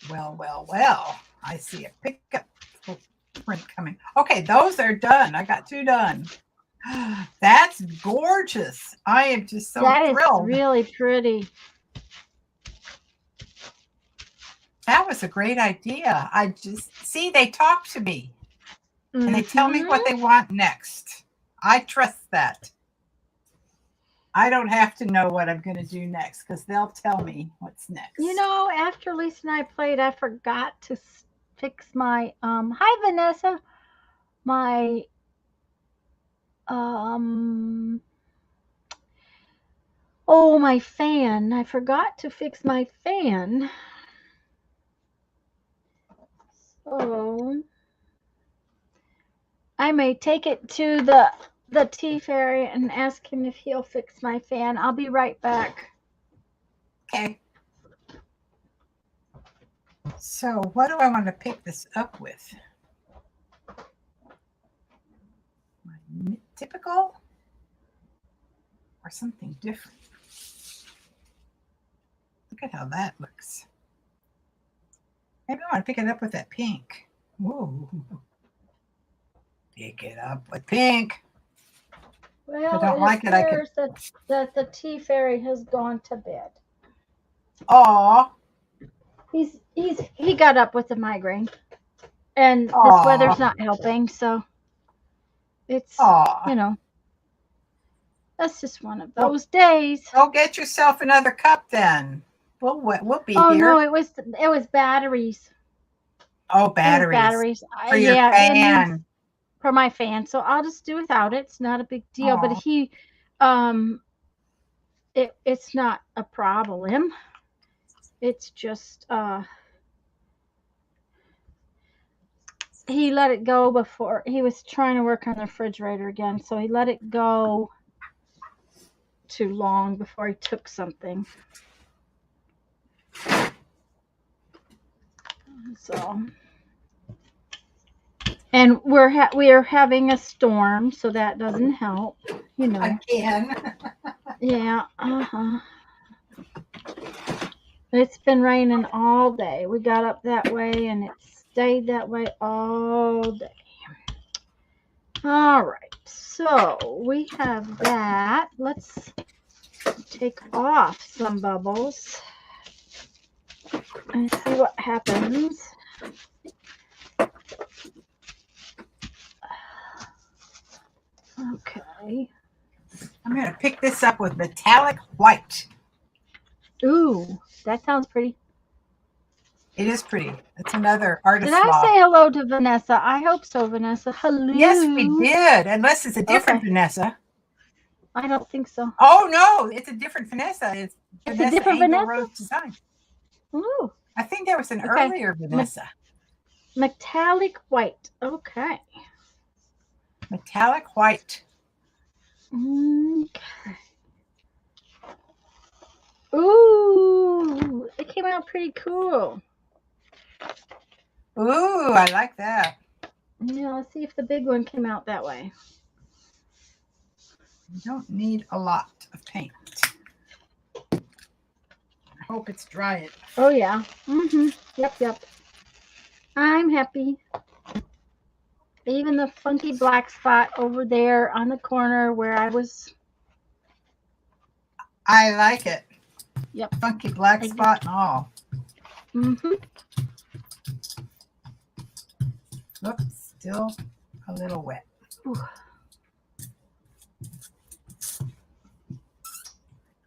Well. I see a pickup print coming. Okay, those are done. I got 2 done. That's gorgeous. I am just so thrilled. That is really pretty. That was a great idea. I just see they talk to me and they tell me what they want next. I trust that. I don't have to know what I'm going to do next because they'll tell me what's next. You know, after Lisa and I played, I forgot to fix my hi Vanessa, my my fan. I forgot to fix my fan. So I may take it to the tea fairy and ask him if he'll fix my fan. I'll be right back. Okay. So what do I want to pick this up with? Typical or something different? Look at how that looks. Maybe I want to pick it up with that pink. Ooh. Pick it up with pink. Well, I don't like it. I could. That the tea fairy has gone to bed. Aw. He got up with a migraine, and this weather's not helping. So it's that's just one of those days. Go get yourself another cup then. We'll be here. Oh no, it was batteries. Oh, batteries. Batteries for your fan. For my fan, so I'll just do without it. It's not a big deal. But he, it's not a problem. It's just he let it go before he was trying to work on the refrigerator again, so he let it go too long before he took something. So. And we are having a storm, so that doesn't help, you know. Again. Yeah. It's been raining all day. We got up that way, and it's stayed that way all day. All right, so we have that. Let's take off some bubbles and see what happens. Okay. I'm going to pick this up with metallic white. Ooh, that sounds pretty. It is pretty. It's another artist Did I loft. say hello to Vanessa? I hope so, Vanessa. Hello. Yes, we did. Unless it's a different Okay. Vanessa. I don't think so. Oh, no. It's a different Vanessa. It's It's Vanessa a different Angel Vanessa? Rose Design. Ooh, I think there was an Okay. earlier Vanessa. metallic white. Okay. Metallic white. Okay. Ooh, it came out pretty cool. Ooh, I like that. Yeah, let's see if the big one came out that way. You don't need a lot of paint. I hope it's dry. Oh, yeah. Yep. I'm happy. Even the funky black spot over there on the corner where I was. I like it. Yep. Funky black spot and all. Oops, still a little wet. Ooh.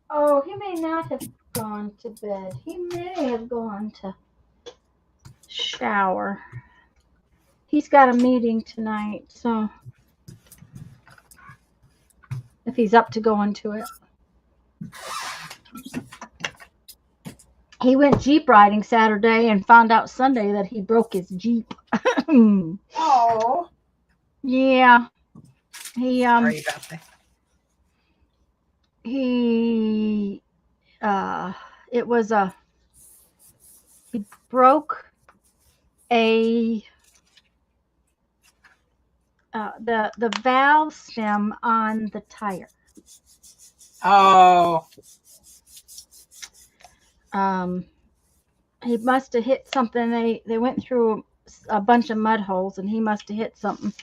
Oh, he may not have gone to bed. He may have gone to shower. He's got a meeting tonight, so if he's up to going to it. He went Jeep riding Saturday and found out Sunday that he broke his Jeep. Oh. Yeah. He Sorry about that. It was he broke a the valve stem on the tire. Oh. He must have hit something. They went through a bunch of mud holes, and he must have hit something.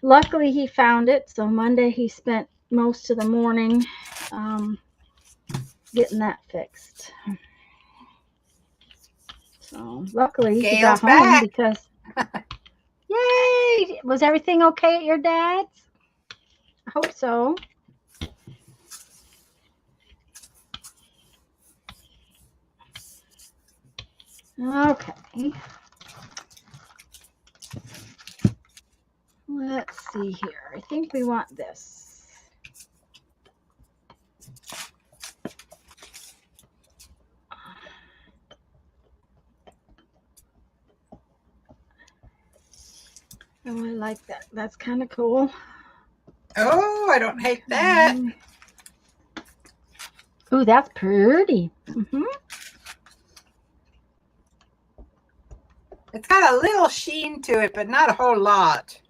Luckily, he found it. So Monday, he spent most of the morning getting that fixed. So luckily, he got home back. because. Yay! Was everything okay at your dad's? I hope so. Okay. Let's see here. I think we want this. Oh, I like that. That's kind of cool. Oh, I don't hate that. Ooh, that's pretty. It's got a little sheen to it, but not a whole lot.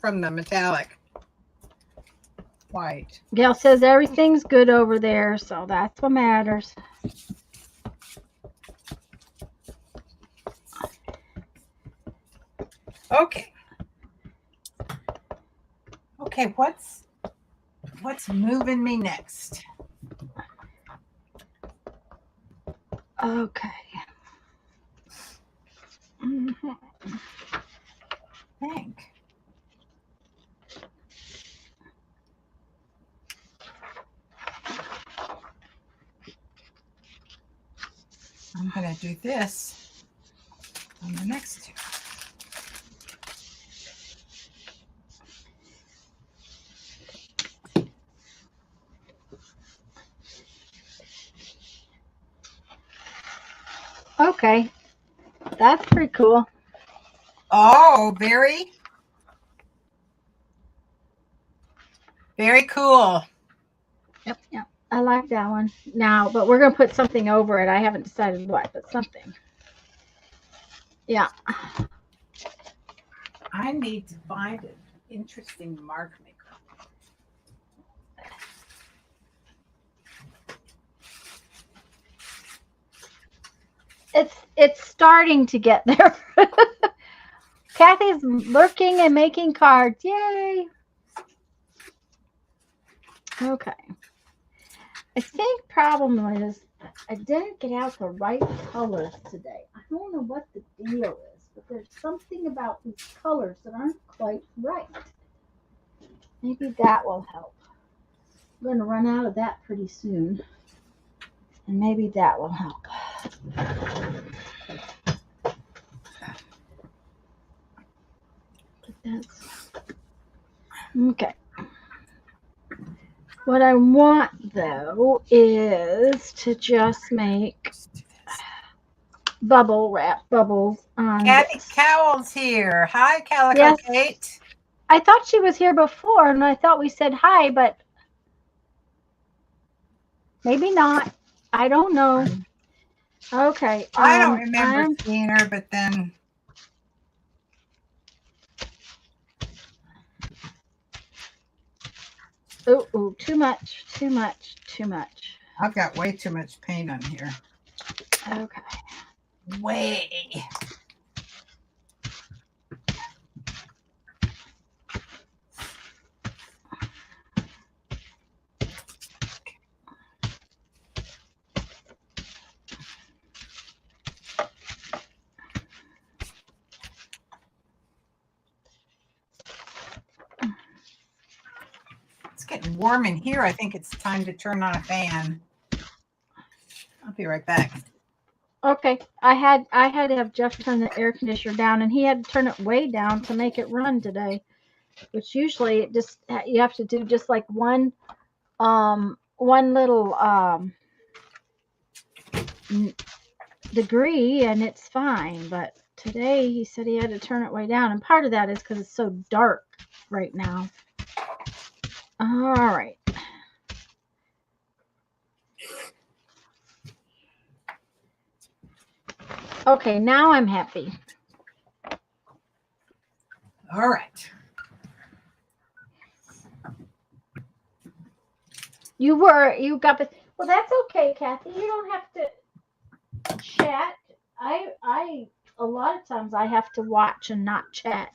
From the metallic white. Gail says everything's good over there, so that's what matters. Okay. Okay, what's moving me next? Okay. Think. I'm going to do this on the next two. Okay. That's pretty cool. Oh, very cool. Yep. I like that one. Now, but we're going to put something over it. I haven't decided what, but something. Yeah. I need to find an interesting mark maker. It's starting to get there. Kathy's lurking and making cards. Yay! Okay. I think problem is I didn't get out the right colors today. I don't know what the deal is, but there's something about these colors that aren't quite right. Maybe that will help. I'm going to run out of that pretty soon, and maybe that will help. But that's okay. What I want though is to just make bubble wrap bubbles on Kathy this. Cowell's here. Hi, Calico Yes. Kate. I thought she was here before, and I thought we said hi, but maybe not. I don't know. Okay. I don't remember seeing her, but then. Oh, too much. I've got way too much paint on here. Okay. Way. It's getting warm in here. I think it's time to turn on a fan. I'll be right back. Okay. I had to have Jeff turn the air conditioner down, and he had to turn it way down to make it run today. Which usually it just you have to do just like one little degree and it's fine, but today he said he had to turn it way down, and part of that is because it's so dark right now. All right. Okay, now I'm happy. All right. You got this. Well, that's okay, Kathy. You don't have to chat. I a lot of times I have to watch and not chat.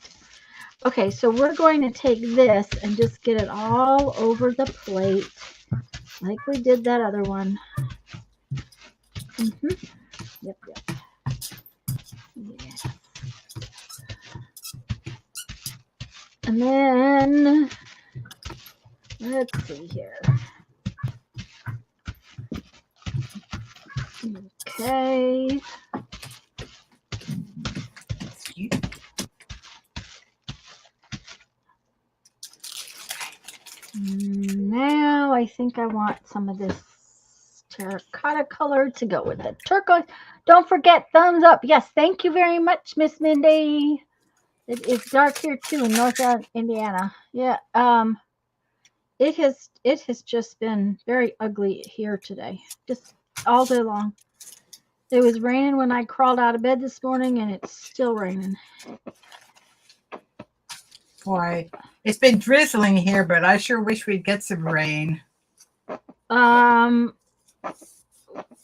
Okay, so we're going to take this and just get it all over the plate like we did that other one. Yep. Yeah. And then let's see here. Okay. Now I think I want some of this terracotta color to go with the turquoise. Don't forget, thumbs up. Yes, thank you very much, Miss Mindy. It's dark here too in North Indiana. Yeah. It has just been very ugly here today, just all day long. It was raining when I crawled out of bed this morning, and it's still raining. Boy, it's been drizzling here, but I sure wish we'd get some rain.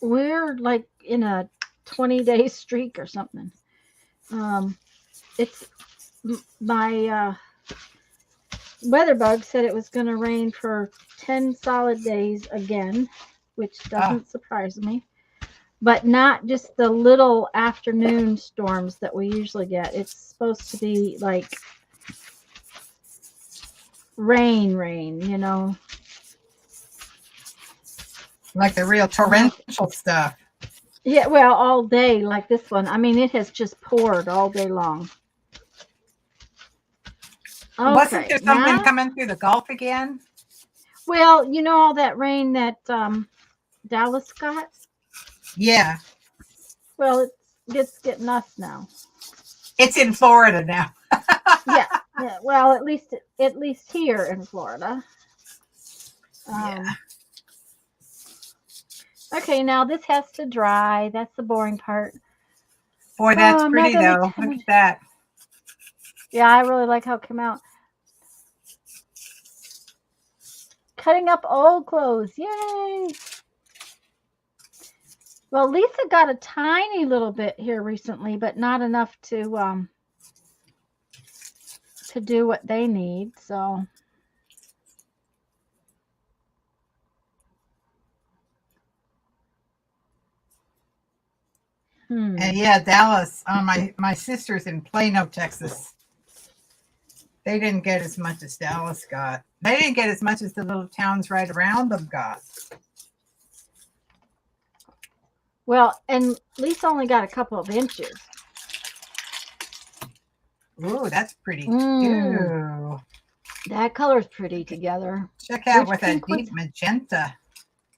We're like in a 20-day streak or something. It's my weather bug said it was going to rain for 10 solid days again, which doesn't surprise me. But not just the little afternoon storms that we usually get. It's supposed to be like rain, you know. Like the real torrential stuff. Yeah, well, all day like this one. I mean, it has just poured all day long. Okay, wasn't there something coming through the Gulf again? Well, you know all that rain that Dallas got? Yeah. Well, it's getting us now. It's in Florida now. Yeah. Well, at least here in Florida. Yeah. Okay, now this has to dry. That's the boring part. Boy, that's pretty though. Look at that. Yeah, I really like how it came out. Cutting up old clothes. Yay! Well, Lisa got a tiny little bit here recently, but not enough to do what they need. So, And yeah, Dallas. My sister's in Plano, Texas. They didn't get as much as Dallas got. They didn't get as much as the little towns right around them got. Well, and Lisa only got a couple of inches. Ooh, that's pretty Mm. too. That color's pretty together. Check out Which with that pink was- deep magenta.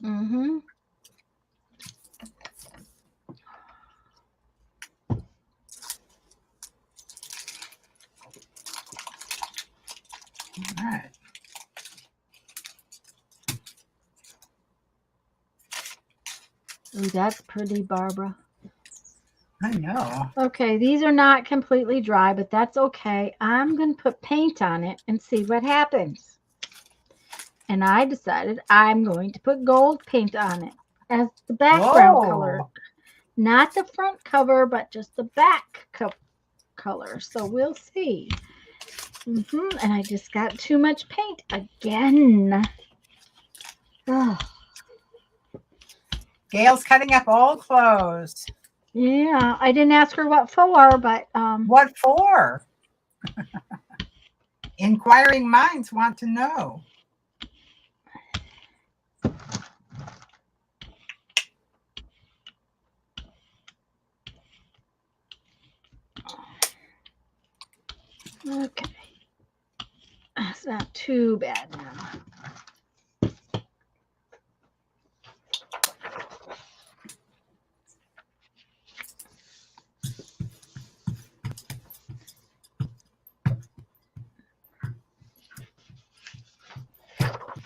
Mm-hmm. All right. Ooh, that's pretty, Barbara. I know. Okay, these are not completely dry, but that's okay. I'm going to put paint on it and see what happens. And I decided I'm going to put gold paint on it as the background color. Not the front cover, but just the back color. So we'll see. And I just got too much paint again. Oh. Gail's cutting up old clothes. Yeah, I didn't ask her what for, but What for? Inquiring minds want to know. okay. That's not too bad now.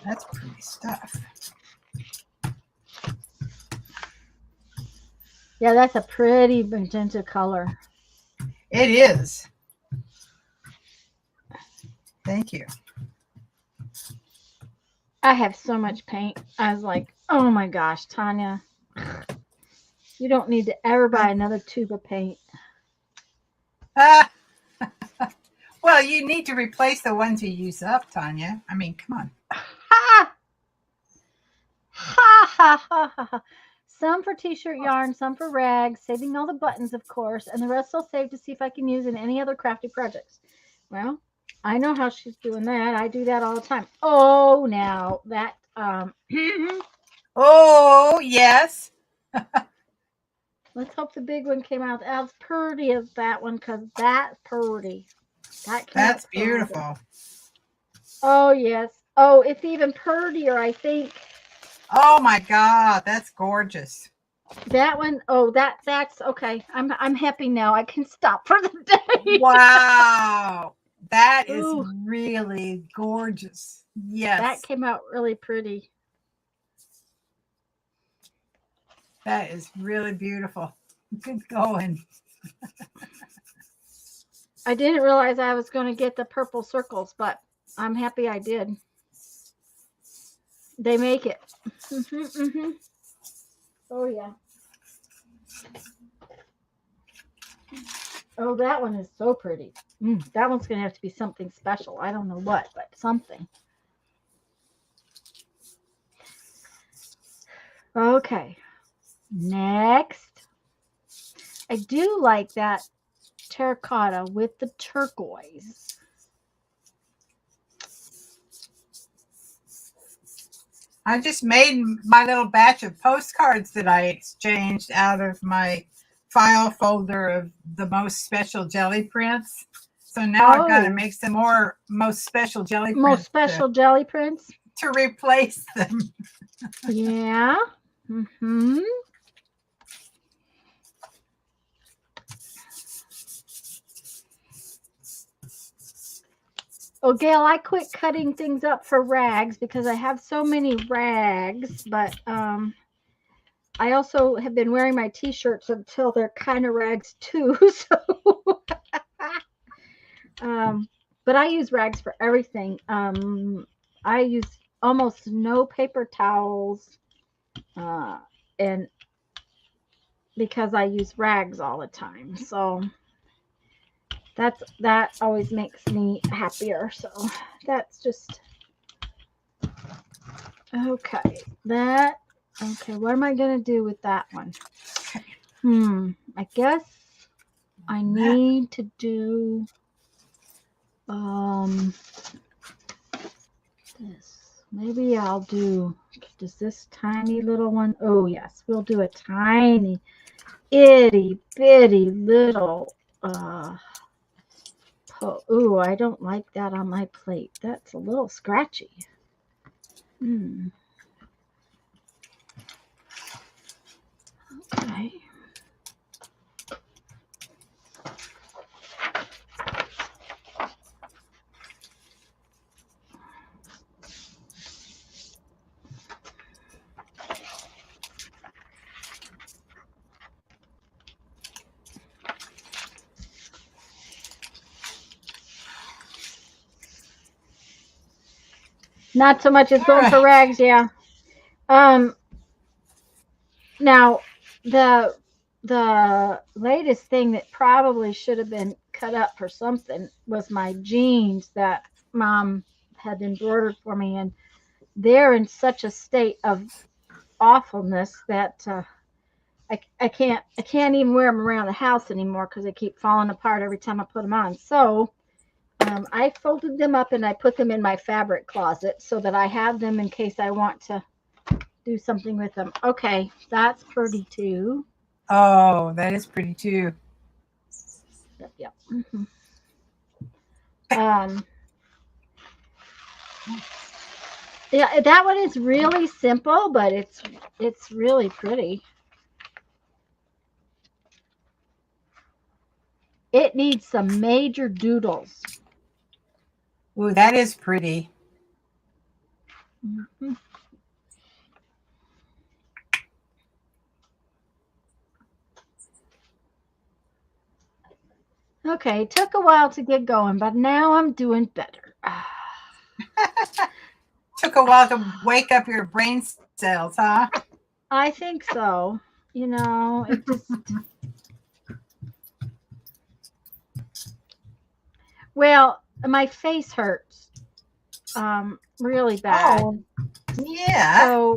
That's pretty stuff. Yeah, that's a pretty magenta color. It is. Thank you. I have so much paint. I was like, oh my gosh, Tanya, you don't need to ever buy another tube of paint. Well, you need to replace the ones you use up, Tanya. I mean, come on. Ha! Ha ha ha ha ha. Some for t-shirt yarn, some for rags, saving all the buttons, of course, and the rest I'll save to see if I can use in any other crafty projects. Well, I know how she's doing that. I do that all the time. Oh, now that Oh, yes. let's hope the big one came out as pretty as that one, because that's pretty. That's beautiful. Oh, yes. Oh, it's even prettier, I think. Oh my God, that's gorgeous. That one, oh, that's okay. I'm happy now. I can stop for the day. Wow. That is Ooh. really gorgeous. Yes. That came out really pretty. That is really beautiful. Good going. I didn't realize I was going to get the purple circles, but I'm happy I did. They make it. Oh, yeah. Oh, that one is so pretty. That one's going to have to be something special. I don't know what, but something. Okay. Next. I do like that terracotta with the turquoise. I just made my little batch of postcards that I exchanged out of my file folder of the most special jelly prints. So now I've got to make some more most special jelly prints. Most special jelly prints? To replace them. Yeah. Oh, Gail, I quit cutting things up for rags because I have so many rags, but I also have been wearing my t-shirts until they're kind of rags too. So, but I use rags for everything. I use almost no paper towels, and because I use rags all the time. So that always makes me happier. So that's just okay. Okay, what am I gonna do with that one? I guess I need to do this. Maybe I'll do, does this tiny little one? Oh yes, we'll do a tiny itty bitty little ooh, I don't like that on my plate. That's a little scratchy. Okay. Not so much as going for rags, yeah. Now the latest thing that probably should have been cut up for something was my jeans that Mom had embroidered for me, and they're in such a state of awfulness that I can't even wear them around the house anymore because they keep falling apart every time I put them on. So I folded them up and I put them in my fabric closet so that I have them in case I want to do something with them. Okay, that's pretty too. Oh, that is pretty too. Yep. Yeah, that one is really simple, but it's really pretty. It needs some major doodles. Ooh, that is pretty. Okay, it took a while to get going, but now I'm doing better. Took a while to wake up your brain cells, huh? I think so. It just. Well, my face hurts really bad. Oh, yeah.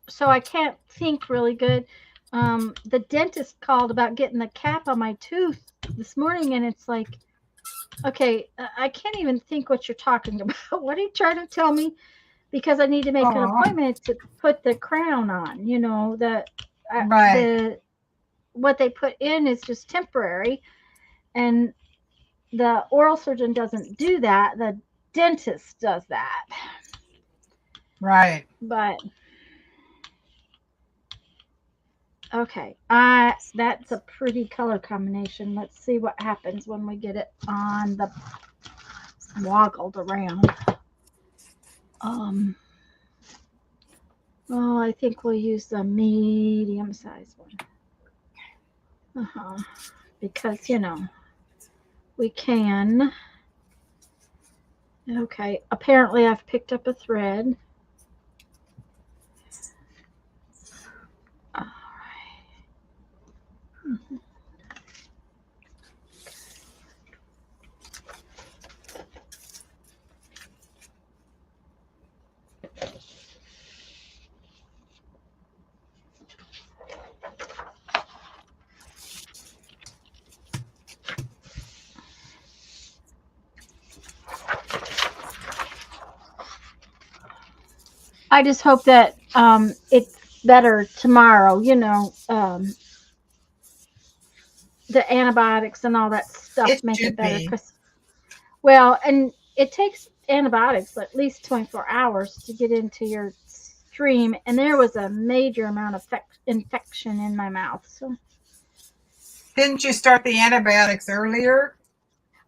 So I can't think really good. The dentist called about getting the cap on my tooth this morning, and it's like, okay, I can't even think what you're talking about. What are you trying to tell me? Because I need to make an appointment to put the crown on. Right. What they put in is just temporary, and the oral surgeon doesn't do that. The dentist does that. Right. But okay, that's a pretty color combination. Let's see what happens when we get it on the woggled around. Oh, I think we'll use the medium size one. Because we can. Okay, apparently I've picked up a thread. All right. I just hope that it's better tomorrow. The antibiotics and all that stuff make it better. And it takes antibiotics at least 24 hours to get into your stream, and there was a major amount of infection in my mouth. So didn't you start the antibiotics earlier?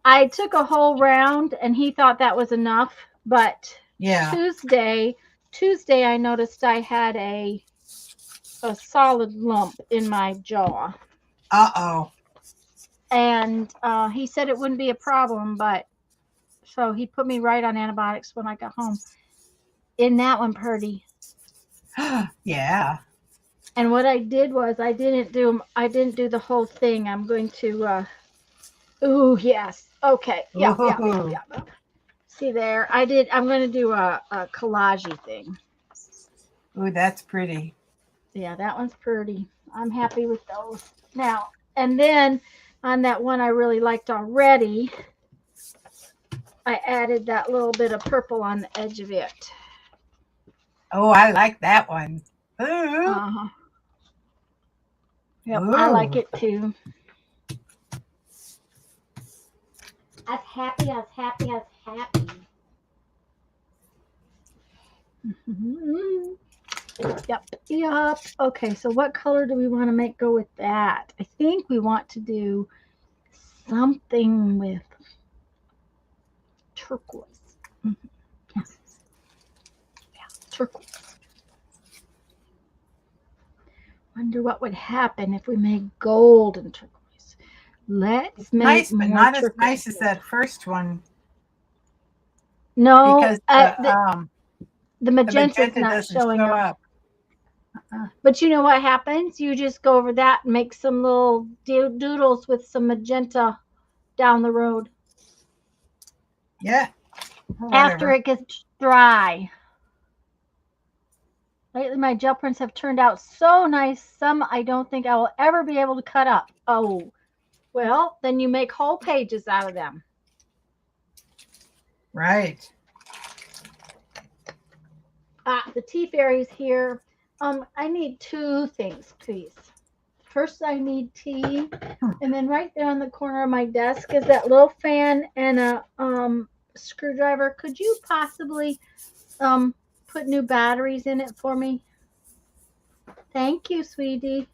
I took a whole round, and he thought that was enough. But yeah, Tuesday, I noticed I had a solid lump in my jaw. Uh-oh. And he said it wouldn't be a problem, but so he put me right on antibiotics when I got home. In that one, Purdy. Yeah. And what I did was I didn't do the whole thing. I'm going to ooh, yes. Okay. Yeah, yeah, yeah, Ooh. yeah. See there. I'm going to do a collage thing. Ooh, that's pretty. Yeah, that one's pretty. I'm happy with those. Now, and then on that one I really liked already, I added that little bit of purple on the edge of it. Oh, I like that one. Ooh. Uh-huh. Yep, Ooh. I like it too. I was happy, I was happy, I was happy. Yep. Okay, so what color do we want to make go with that? I think we want to do something with turquoise. Yeah. Turquoise. Wonder what would happen if we made gold and turquoise. Let's make Nice, but more not turquoise. as nice as that first one. No, Because the magenta's magenta not doesn't showing show up. up. But you know what happens? You just go over that and make some little doodles with some magenta down the road. Yeah. After Whatever. it gets dry. Lately, my gel prints have turned out so nice. Some I don't think I will ever be able to cut up. Oh, well, then you make whole pages out of them. Right. The tea fairy's here. I need two things, please. First, I need tea, and then right there on the corner of my desk is that little fan and a screwdriver. Could you possibly put new batteries in it for me? Thank you, sweetie.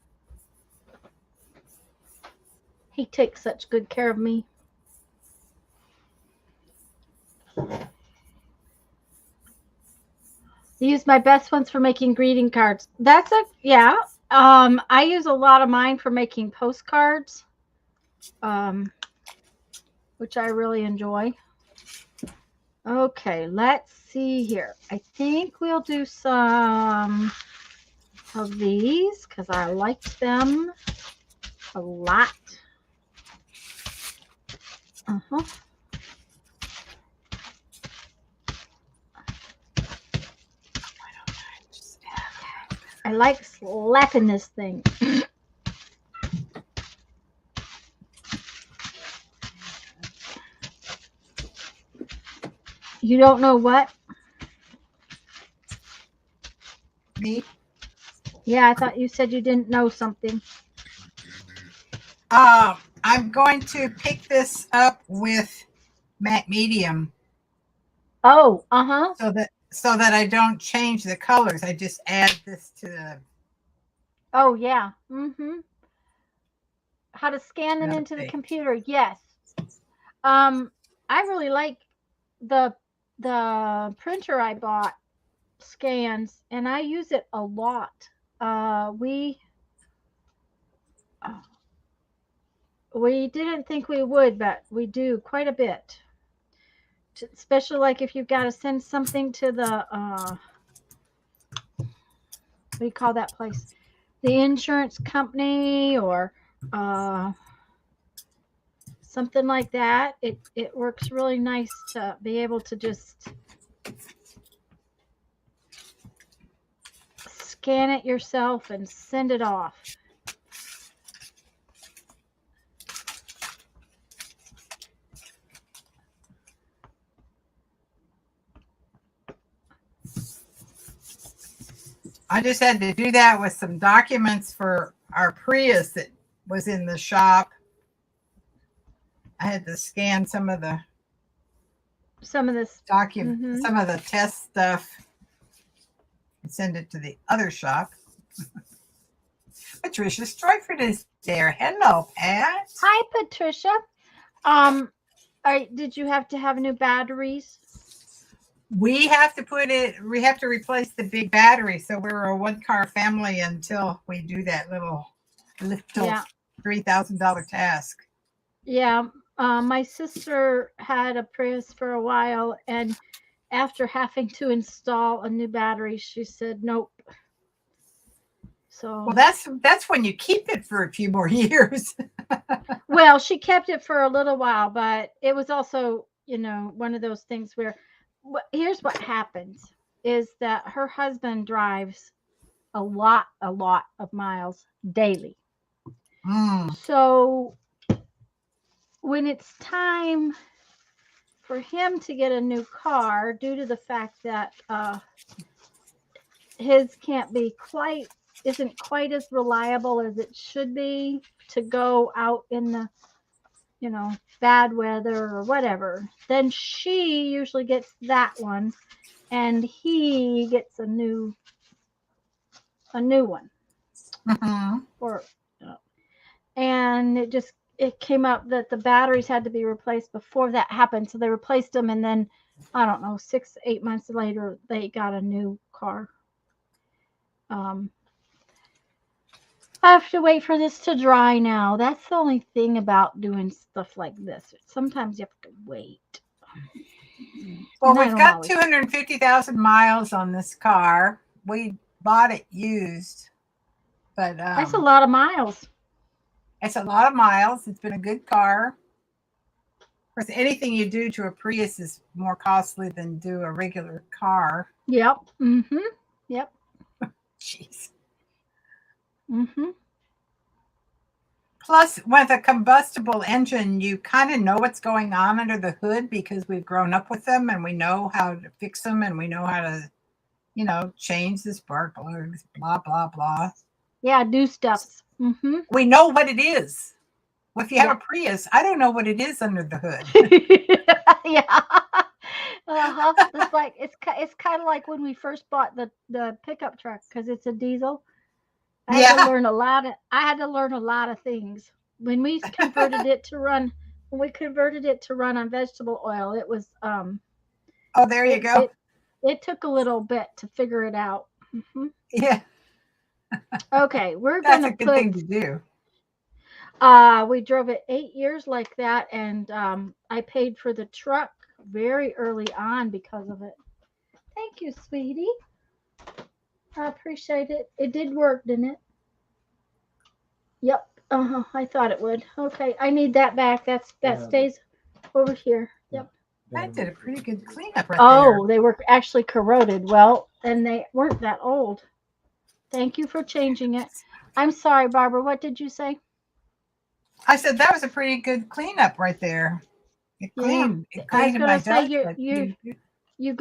He takes such good care of me. I use my best ones for making greeting cards. That's a yeah. I use a lot of mine for making postcards, which I really enjoy. Okay, let's see here. I think we'll do some of these because I liked them a lot. Uh-huh. I like slapping this thing. You don't know what? Me? Yeah, I thought you said you didn't know something. I'm going to pick this up with matte medium. Oh, uh-huh. So that I don't change the colors. I just add this to the. Oh, yeah. Mm-hmm. How to scan them into the computer? Yes. I really like the printer I bought scans, and I use it a lot. We didn't think we would, but we do quite a bit. Especially like if you've got to send something to the what do you call that place? The insurance company or something like that. It works really nice to be able to just scan it yourself and send it off. I just had to do that with some documents for our Prius that was in the shop. I had to scan some of this some of the test stuff and send it to the other shop. Patricia Stroyford is there. Hello, Pat. Hi, Patricia. Did you have to have new batteries? We have to replace the big battery. So we're a one-car family until we do that little $3,000 task. Yeah. My sister had a Prius for a while, and after having to install a new battery, she said, nope. So Well, that's when you keep it for a few more years. well, she kept it for a little while, but it was also, one of those things where here's what happens is that her husband drives a lot of miles daily. Mm. So when it's time for him to get a new car, due to the fact that his isn't quite as reliable as it should be to go out in the bad weather or whatever, then she usually gets that one and he gets a new one. Mm-hmm. Or and it came up that the batteries had to be replaced before that happened, so they replaced them, and then I don't know, 6-8 months later they got a new car. I have to wait for this to dry now. That's the only thing about doing stuff like this. Sometimes you have to wait. Well, And I we've don't got always- 250,000 miles on this car. We bought it used, but That's a lot of miles. it's a lot of miles. It's been a good car. Of course, anything you do to a Prius is more costly than do a regular car. Yep. Mm-hmm. Yep. Jeez. Mm-hmm. Plus, with a combustible engine, you kind of know what's going on under the hood because we've grown up with them and we know how to fix them and we know how to, change the spark plugs, blah, blah, blah. Yeah, do stuffs. Mm-hmm. We know what it is. Well, if you have Yeah. a Prius, I don't know what it is under the hood. Yeah. Uh-huh. It's like it's kind of like when we first bought the pickup truck because it's a diesel. I had to learn a lot of things. When we converted it to run on vegetable oil, it was Oh, there you go. it took a little bit to figure it out. Mm-hmm. Yeah, Okay, we're that's gonna a good thing to do. we drove it 8 years like that, and I paid for the truck very early on because of it. Thank you, sweetie. I appreciate it. It did work, didn't it? Yep. Uh-huh. I thought it would. Okay. I need that back. That stays over here. Yep. I did a pretty good cleanup right Oh, they were actually corroded. Well, and they weren't that old. Thank you for changing it. I'm sorry, Barbara. What did you say? I said that was a pretty good cleanup right there. It cleaned. Yeah. It I was cleaned gonna my say dust. you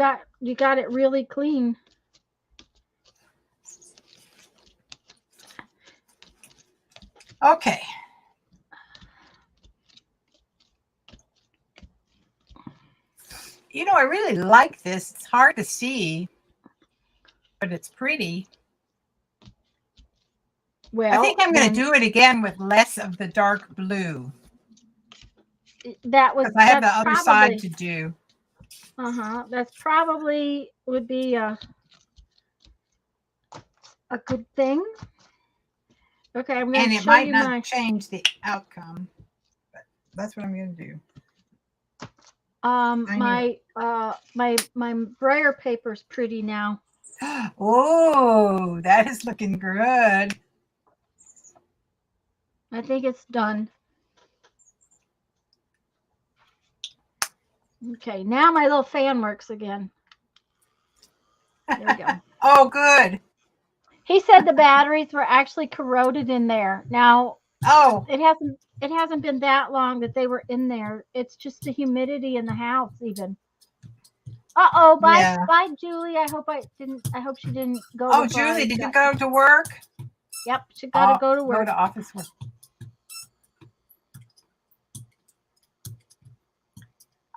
got it really clean. Okay. I really like this. It's hard to see, but it's pretty. Well, I think I'm going to do it again with less of the dark blue. Because I have the other side to do. That's probably would be a good thing. Okay, I'm going to show you it might not change the outcome, but that's what I'm going to do. My brayer paper's pretty now. Oh, that is looking good. I think it's done. Okay, now my little fan works again. There we go. Oh, good. He said the batteries were actually corroded in there. Now, it hasn't been that long that they were in there. It's just the humidity in the house even. Bye, Julie. I hope she didn't go. Oh, Julie, did you go to work? Yep, she got to go to work. Go to office work.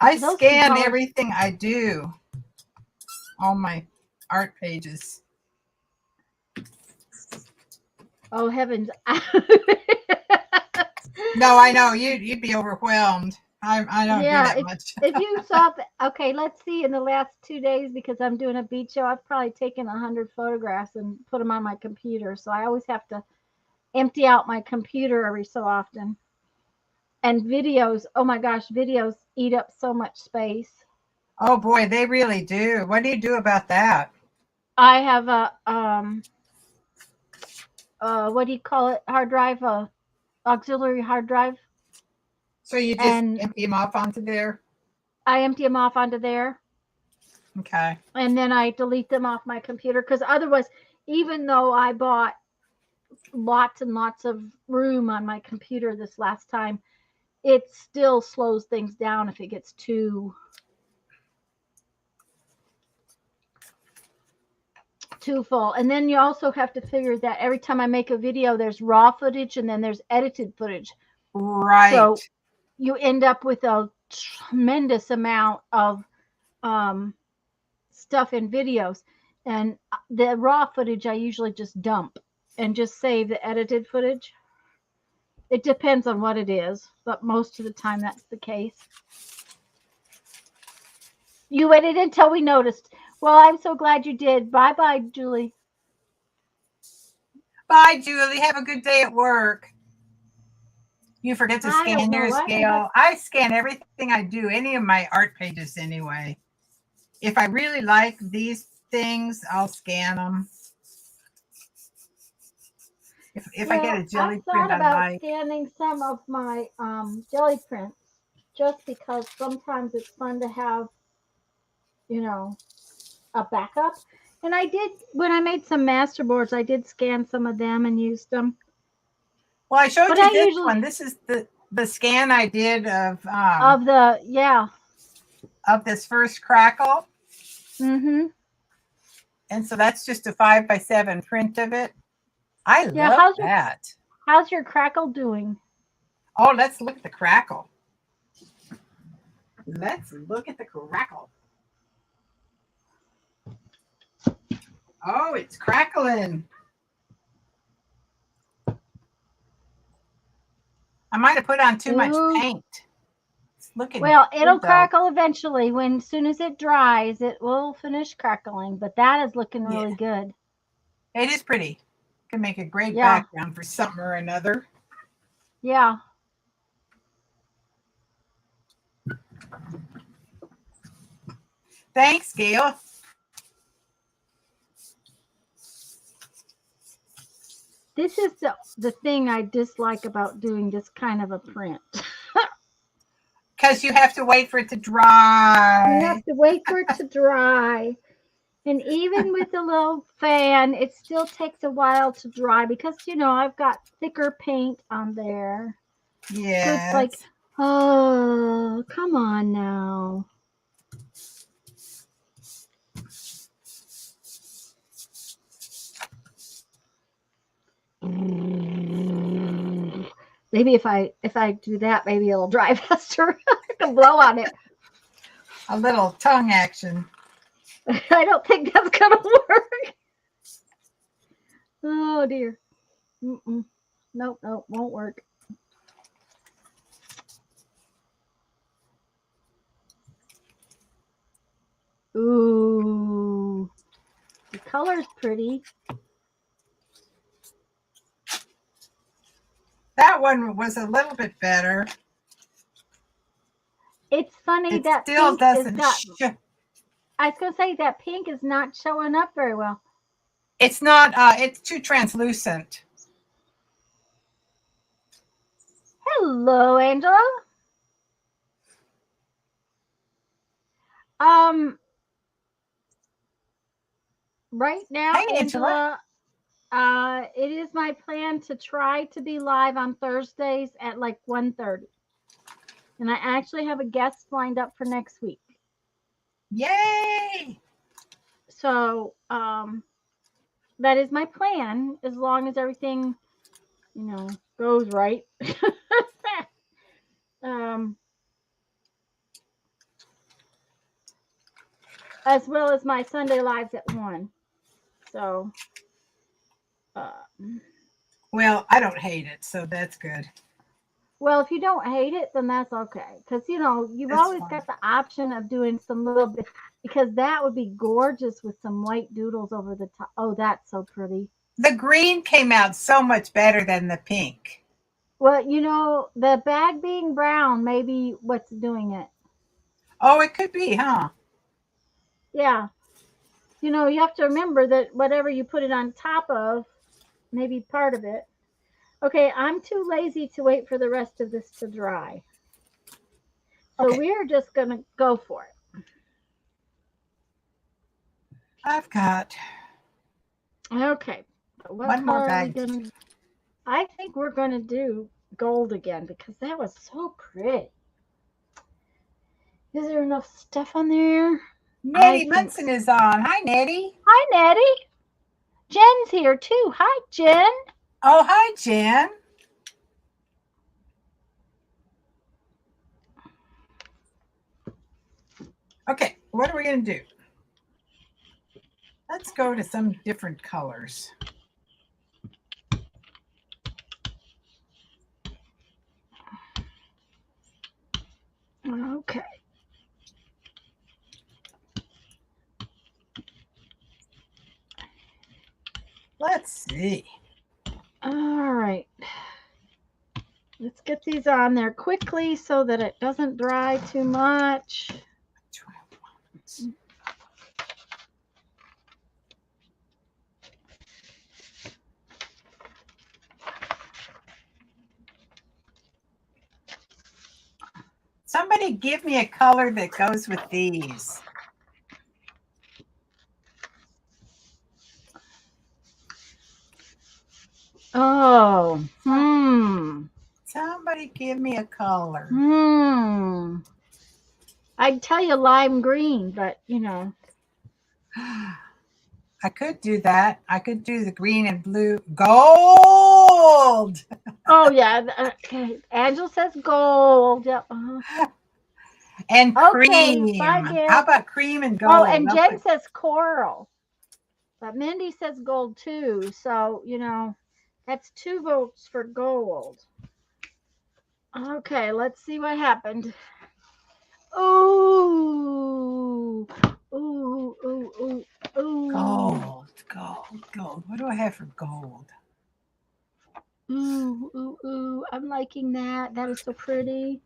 I scan everything I do. All my art pages. Oh heavens! No, I know you'd be overwhelmed. I don't do that much. If you saw okay, let's see. In the last 2 days, because I'm doing a beach show, I've probably taken 100 photographs and put them on my computer. So I always have to empty out my computer every so often. And videos, oh my gosh, videos eat up so much space. Oh boy, they really do. What do you do about that? I have what do you call it? Hard drive, auxiliary hard drive. So you just And empty them off onto there? I empty them off onto there. Okay. And then I delete them off my computer because otherwise, even though I bought lots and lots of room on my computer this last time, it still slows things down if it gets too full. And then you also have to figure that every time I make a video, there's raw footage and then there's edited footage. Right. So you end up with a tremendous amount of stuff in videos. And the raw footage I usually just dump and just save the edited footage. It depends on what it is, but most of the time that's the case. You waited until we noticed. Well, I'm so glad you did. Bye-bye, Julie. Bye, Julie. Have a good day at work. You forget to scan yours, Gail. I scan everything I do, any of my art pages anyway. If I really like these things, I'll scan them. If I get a jelly print I like. Scanning some of my jelly prints just because sometimes it's fun to have, a backup. And I did, when I made some master boards, I did scan some of them and used them. Well, I showed you this one. This is the scan I did of this first crackle. Mm-hmm. And so that's just a 5x7 print of it. I love that. How's your crackle doing? Oh, let's look at the crackle. Let's look at the crackle. Oh, it's crackling. I might have put on too much paint. It's looking well, it'll crackle eventually. As soon as it dries, it will finish crackling. But that is looking really good. It is pretty. Can make a great background for something or another. Yeah. Thanks, Gail. This is the thing I dislike about doing this kind of a print. Because you have to wait for it to dry. You have to wait for it to dry. And even with the little fan, it still takes a while to dry because, I've got thicker paint on there. Yeah. So it's like, oh, come on now. Maybe if I do that, maybe it'll dry faster. I can blow on it. A little tongue action. I don't think that's gonna work. Oh dear. Nope, won't work. Ooh, the color's pretty. That one was a little bit better. It's funny it that still pink doesn't. I was gonna say that pink is not showing up very well. It's not. It's too translucent. Hello, Angela. Right now, Hey, Angela. It is my plan to try to be live on Thursdays at like 1:30. And I actually have a guest lined up for next week. Yay! So, that is my plan as long as everything, goes right. As well as my Sunday lives at 1. So, well, I don't hate it, so that's good. Well, if you don't hate it, then that's okay. Because, you've always got the option of doing some little bit, because that would be gorgeous with some white doodles over the top. Oh, that's so pretty. The green came out so much better than the pink. Well, the bag being brown may be what's doing it. Oh, it could be, huh? Yeah. You have to remember that whatever you put it on top of, maybe part of it. Okay, I'm too lazy to wait for the rest of this to dry. So Okay. we're just going to go for it. I've got Okay. What one more color are we bag. going to? I think we're going to do gold again because that was so pretty. Is there enough stuff on there? Nettie Munson is on. Hi, Nettie. Hi, Nettie. Jen's here too. Hi, Jen. Oh, hi, Jen. Okay, what are we going to do? Let's go to some different colors. Okay. Let's see. All right. Let's get these on there quickly so that it doesn't dry too much. Somebody give me a color that goes with these. Oh, Somebody give me a color. I'd tell you lime green, but you know. I could do that. I could do the green and blue. Gold! Oh, yeah. Okay. Angel says gold. Yep. And cream. Okay. Bye, Gail. How about cream and gold? Oh, and Jen says coral. But Mindy says gold too. So, you know, that's 2 votes for gold. Okay, let's see what happened. Ooh. Ooh, ooh, ooh, ooh. Gold, gold, gold. What do I have for gold? Ooh, ooh, ooh. I'm liking that. That is so pretty.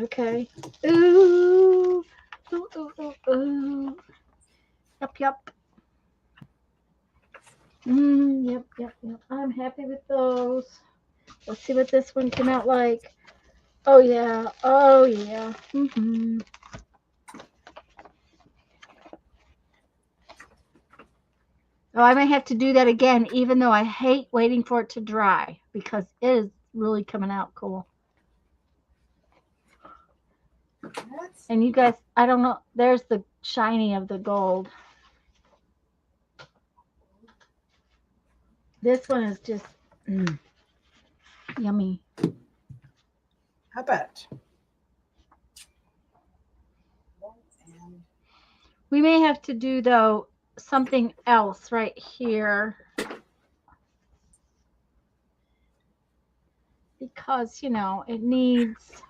Okay. Ooh. Ooh, ooh, ooh, ooh. Yep. Yep. I'm happy with those. Let's see what this one came out like. Oh, yeah. Oh, I may have to do that again, even though I hate waiting for it to dry because it is really coming out cool. And you guys, I don't know. There's the shiny of the gold. This one is just yummy. How about? We may have to do, though, something else right here. Because, you know, it needs...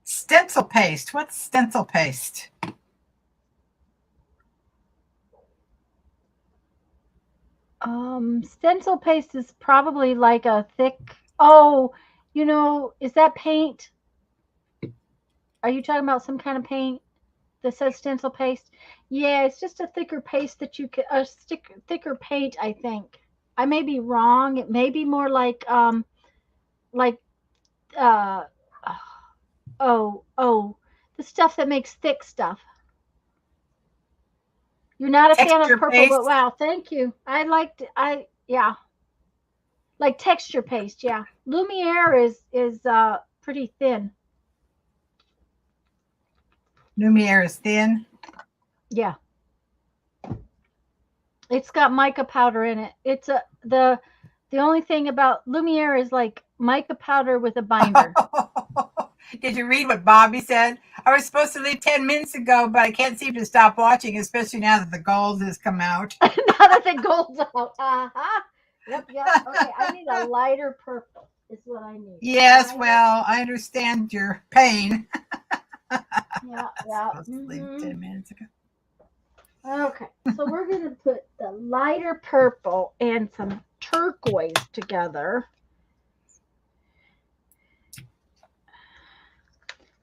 Stencil paste. What's stencil paste? Stencil paste is probably like a thick... Oh, you know, is that paint? Are you talking about some kind of paint that says stencil paste? Yeah, it's just a thicker paste that you can... thicker paint, I think. I may be wrong. It may be more like the stuff that makes thick stuff. You're not a fan of purple, paste? but wow, thank you. Yeah. Like texture paste, yeah. Lumiere is pretty thin. Lumiere is thin? Yeah. It's got mica powder in it. It's the only thing about Lumiere is like mica powder with a binder. Did you read what Bobby said? I was supposed to leave 10 minutes ago, but I can't seem to stop watching, especially now that the gold has come out. Now that the gold's out. Yep. Okay, I need a lighter purple is what I need. Yes, well, I understand your pain. Yeah. Supposed to leave 10 minutes ago. Okay, so we're going to put the lighter purple and some turquoise together.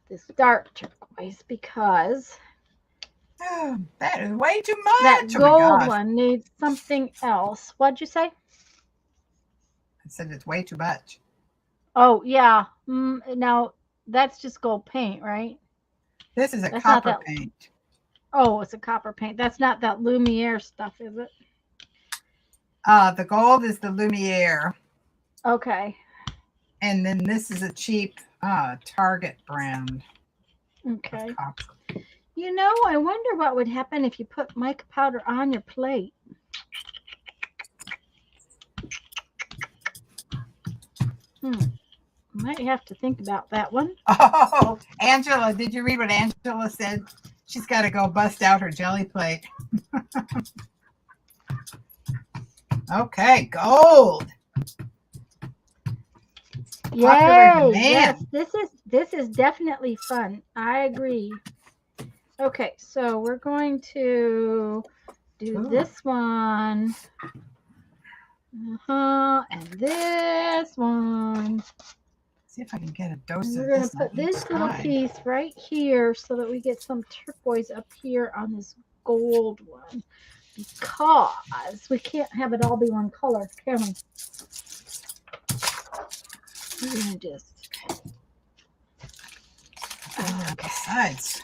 this dark turquoise because Oh, that is way too that much. Oh my gold gosh. one needs something else. What'd you say? I said it's way too much. Oh, yeah. Now, that's just gold paint, right? This is a That's not copper that. paint. Oh, it's a copper paint. That's not that Lumiere stuff, is it? The gold is the Lumiere. Okay. And then this is a cheap Target brand Okay. of copper. You know, I wonder what would happen if you put mica powder on your plate. Might have to think about that one. Oh, Angela, did you read what Angela said? She's got to go bust out her jelly plate. Okay, gold. Popular Yay! Yes, demand. this is definitely fun. I agree. Okay, so we're going to do Ooh. this one. And this one. See if I can get a dose And of we're going this to on put each this little side. piece right here so that we get some turquoise up here on this gold one. Because we can't have it all be one color, can we? We're going to just... Okay. Sides.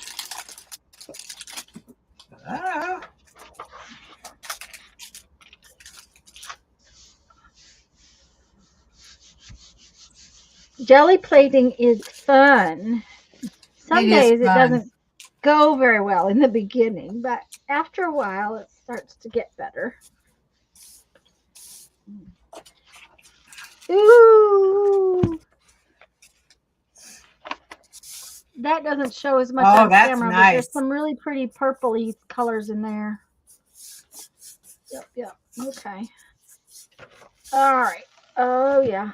Oh. Jelly plating is fun. Some days it fun. doesn't go very well in the beginning, but after a while it starts to get better. Ooh. That doesn't show as much on camera, but Nice. there's some really pretty purpley colors in there. Yep. Okay. All right. Oh, yeah.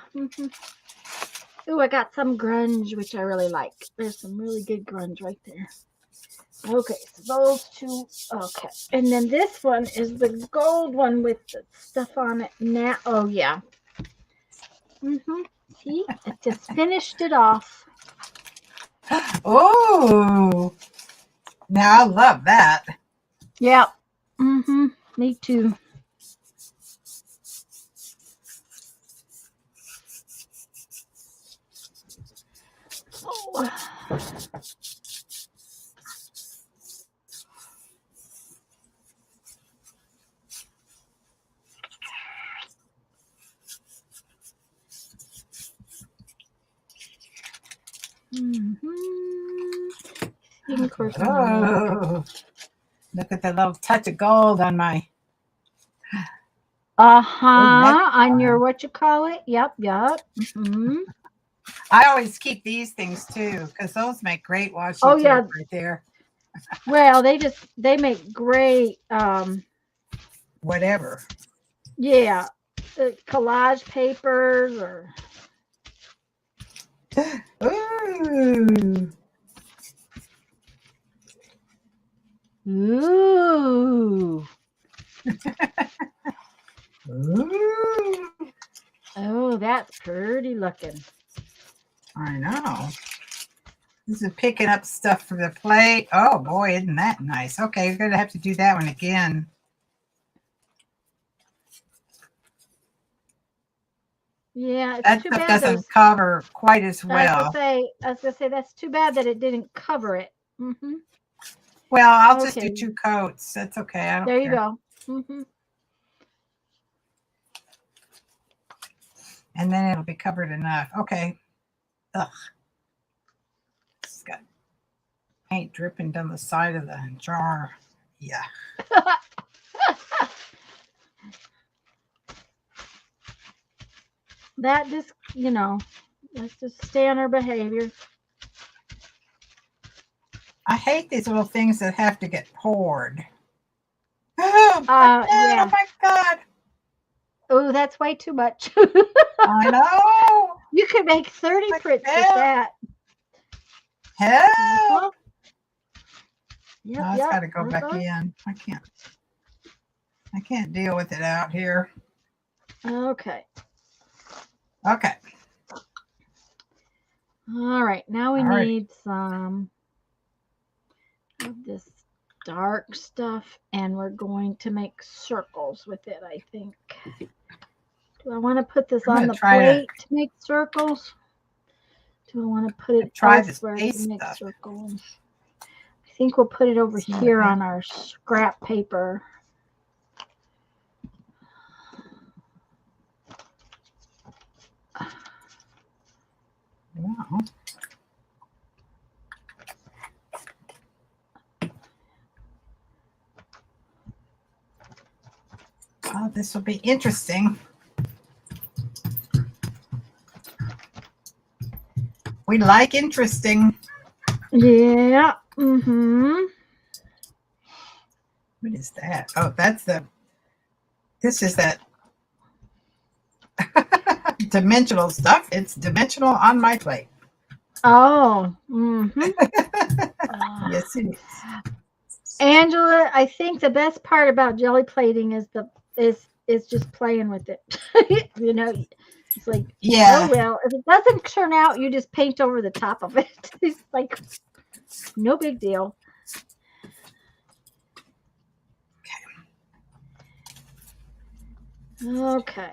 Ooh, I got some grunge, which I really like. There's some really good grunge right there. Okay, so those two. Okay. And then this one is the gold one with the stuff on it now. Oh, yeah. See? It just finished it off. Oh. Now I love that. Yep. Me too. Oh. Of course, Oh. Look at the little touch of gold on my. on your what you call it? Yep. I always keep these things too because those make great washi Oh, tape yeah. right there. Well, they make great Whatever. yeah, collage papers or Ooh. ooh. Ooh. Oh, that's pretty looking. I know. This is picking up stuff for the plate. Oh boy, isn't that nice? Okay, you're gonna have to do that one again. Yeah, it's That too stuff bad. doesn't cover quite as well. I was gonna say that's too bad that it didn't cover it. Well, I'll just Okay. do 2 coats. That's okay. I don't There you care. go. And then it'll be covered enough. Okay. Ugh. It's got paint dripping down the side of the jar. Yeah. That just, that's just standard behavior. I hate these little things that have to get poured. Oh, Yeah. Oh my God. Oh, that's way too much. I know. You could make 30 prints with that. Help. Yep, Oh, it's got to go back in. I can't deal with it out here. Okay. Okay. All right, now we All right. need some of this dark stuff, and we're going to make circles with it, I think. Do I want to put this I'm on gonna the try to plate to make circles? Do I want to put it try this elsewhere to paste make stuff. circles? I think we'll put it over See what here I- on our scrap paper. Wow. Oh, this will be interesting. We like interesting. Yeah. Mm-hmm. What is that? Oh, that's the. This is that dimensional stuff. It's dimensional on my plate. Oh. Mm-hmm. Yes, it is. Angela, I think the best part about jelly plating is just playing with it. You know, it's like, Yeah. oh well, if it doesn't turn out, you just paint over the top of it. It's like no big deal. Okay.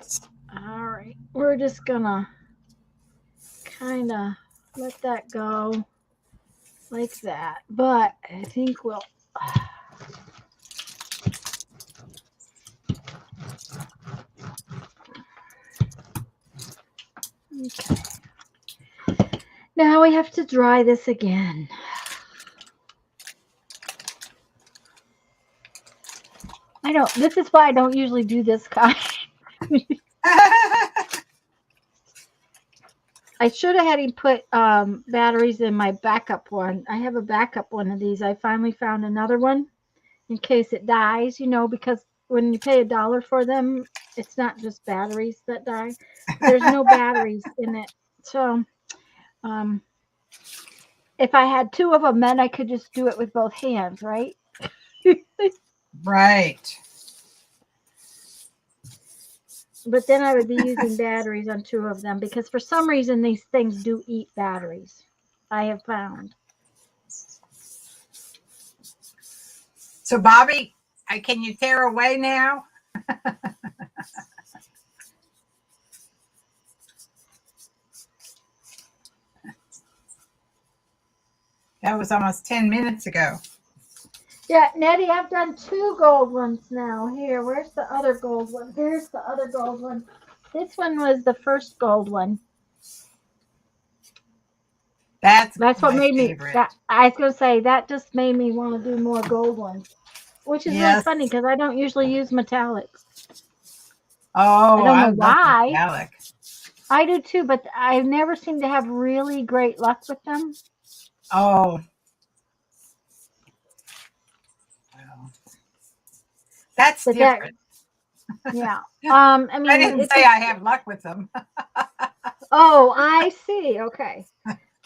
All right. We're just gonna kind of let that go like that. But I think we'll. Okay. Now we have to dry this again. I don't. This is why I don't usually do this kind. I should have had him put batteries in my backup one. I have a backup one of these. I finally found another one in case it dies, you know, because when you pay $1 for them, it's not just batteries that die. There's no batteries in it. So um, if I had two of them, then I could just do it with both hands, right? Right. But then I would be using batteries on two of them because for some reason these things do eat batteries. I have found. So, Bobby, can you tear away now? That was almost 10 minutes ago. Yeah, Nettie, I've done two gold ones now. Here, where's the other gold one? Here's the other gold one. This one was the first gold one. That's what my made favorite. me. That I was gonna say that just made me want to do more gold ones, which is really funny because I don't usually use metallics. Oh, I don't know love why. metallic. I do too, but I never seem to have really great luck with them. Oh. Well, that's But different. Yeah. I mean, I didn't say I have luck with them. Oh, I see. Okay.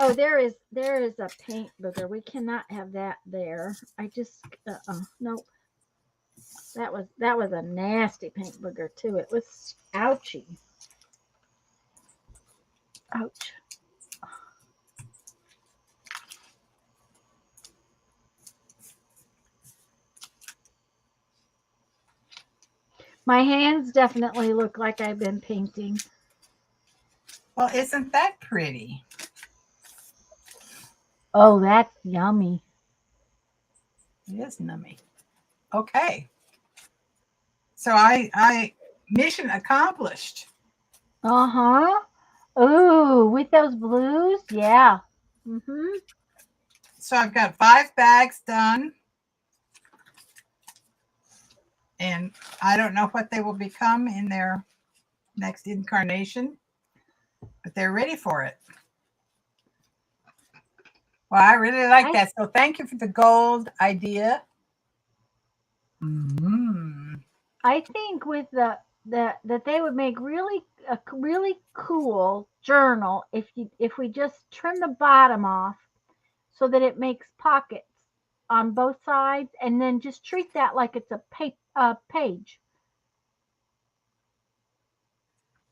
Oh, there is a paint booger. We cannot have that there. I just nope. That was a nasty paint booger too. It was ouchy. Ouch. My hands definitely look like I've been painting. Well, isn't that pretty? Oh, that's yummy. It is nummy. Okay. So I mission accomplished. Uh-huh. Ooh, with those blues? Yeah. Mm-hmm. So I've got 5 bags done. And I don't know what they will become in their next incarnation, but they're ready for it. Well, I really like that. So thank you for the gold idea. Mm-hmm. I think with that they would make a really cool journal if we just trim the bottom off so that it makes pockets on both sides, and then just treat that like it's a page.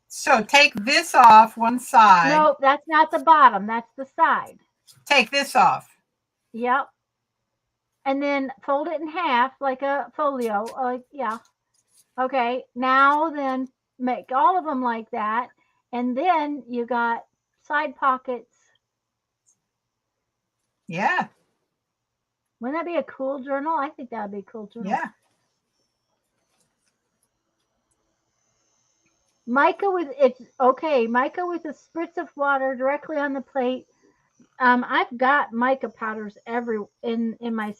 So take this off one side. No, that's not the bottom. That's the side. Take this off. Yep. And then fold it in half like a folio. Yeah. Okay. Now then make all of them like that. And then you got side pockets. Yeah. Wouldn't that be a cool journal? I think that would be a cool journal. Yeah. Mica with Mica with a spritz of water directly on the plate. I've got mica powders in my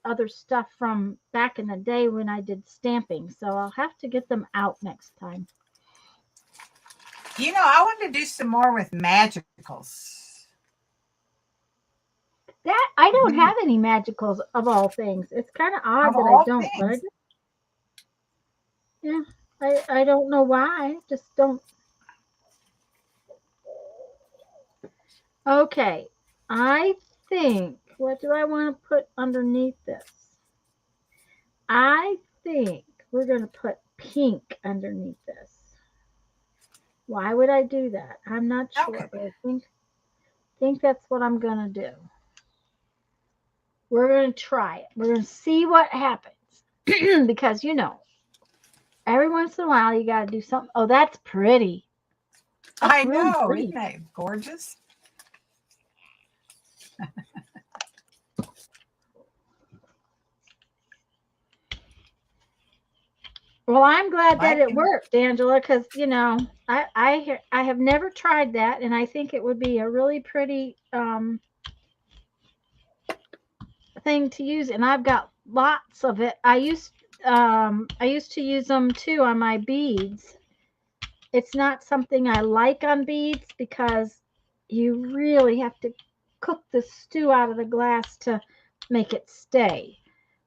other stuff from back in the day when I did stamping, so I'll have to get them out next time. You know, I want to do some more with magicals. That I don't have any magicals of all things. It's kind of odd that I don't. But I just, yeah, I don't know why. Just don't. Okay, I think. What do I want to put underneath this? I think we're going to put pink underneath this. Why would I do that? I'm not sure, Okay. but I think that's what I'm going to do. We're going to try it. We're going to see what happens. Because, you know, every once in a while you got to do something. Oh, that's pretty. That's I really know. pretty. Isn't that gorgeous? Well, I'm glad that it worked, Angela, because, you know, I have never tried that, and I think it would be a really pretty thing to use, and I've got lots of it. I used to use them too on my beads. It's not something I like on beads because you really have to cook the stew out of the glass to make it stay.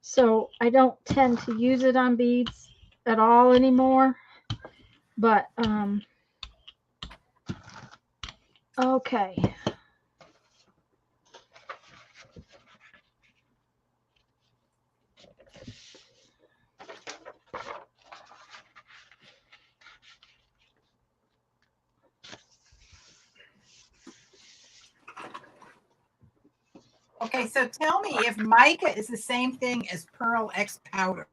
So I don't tend to use it on beads at all anymore. But okay. Okay, so tell me if mica is the same thing as Pearl X powder.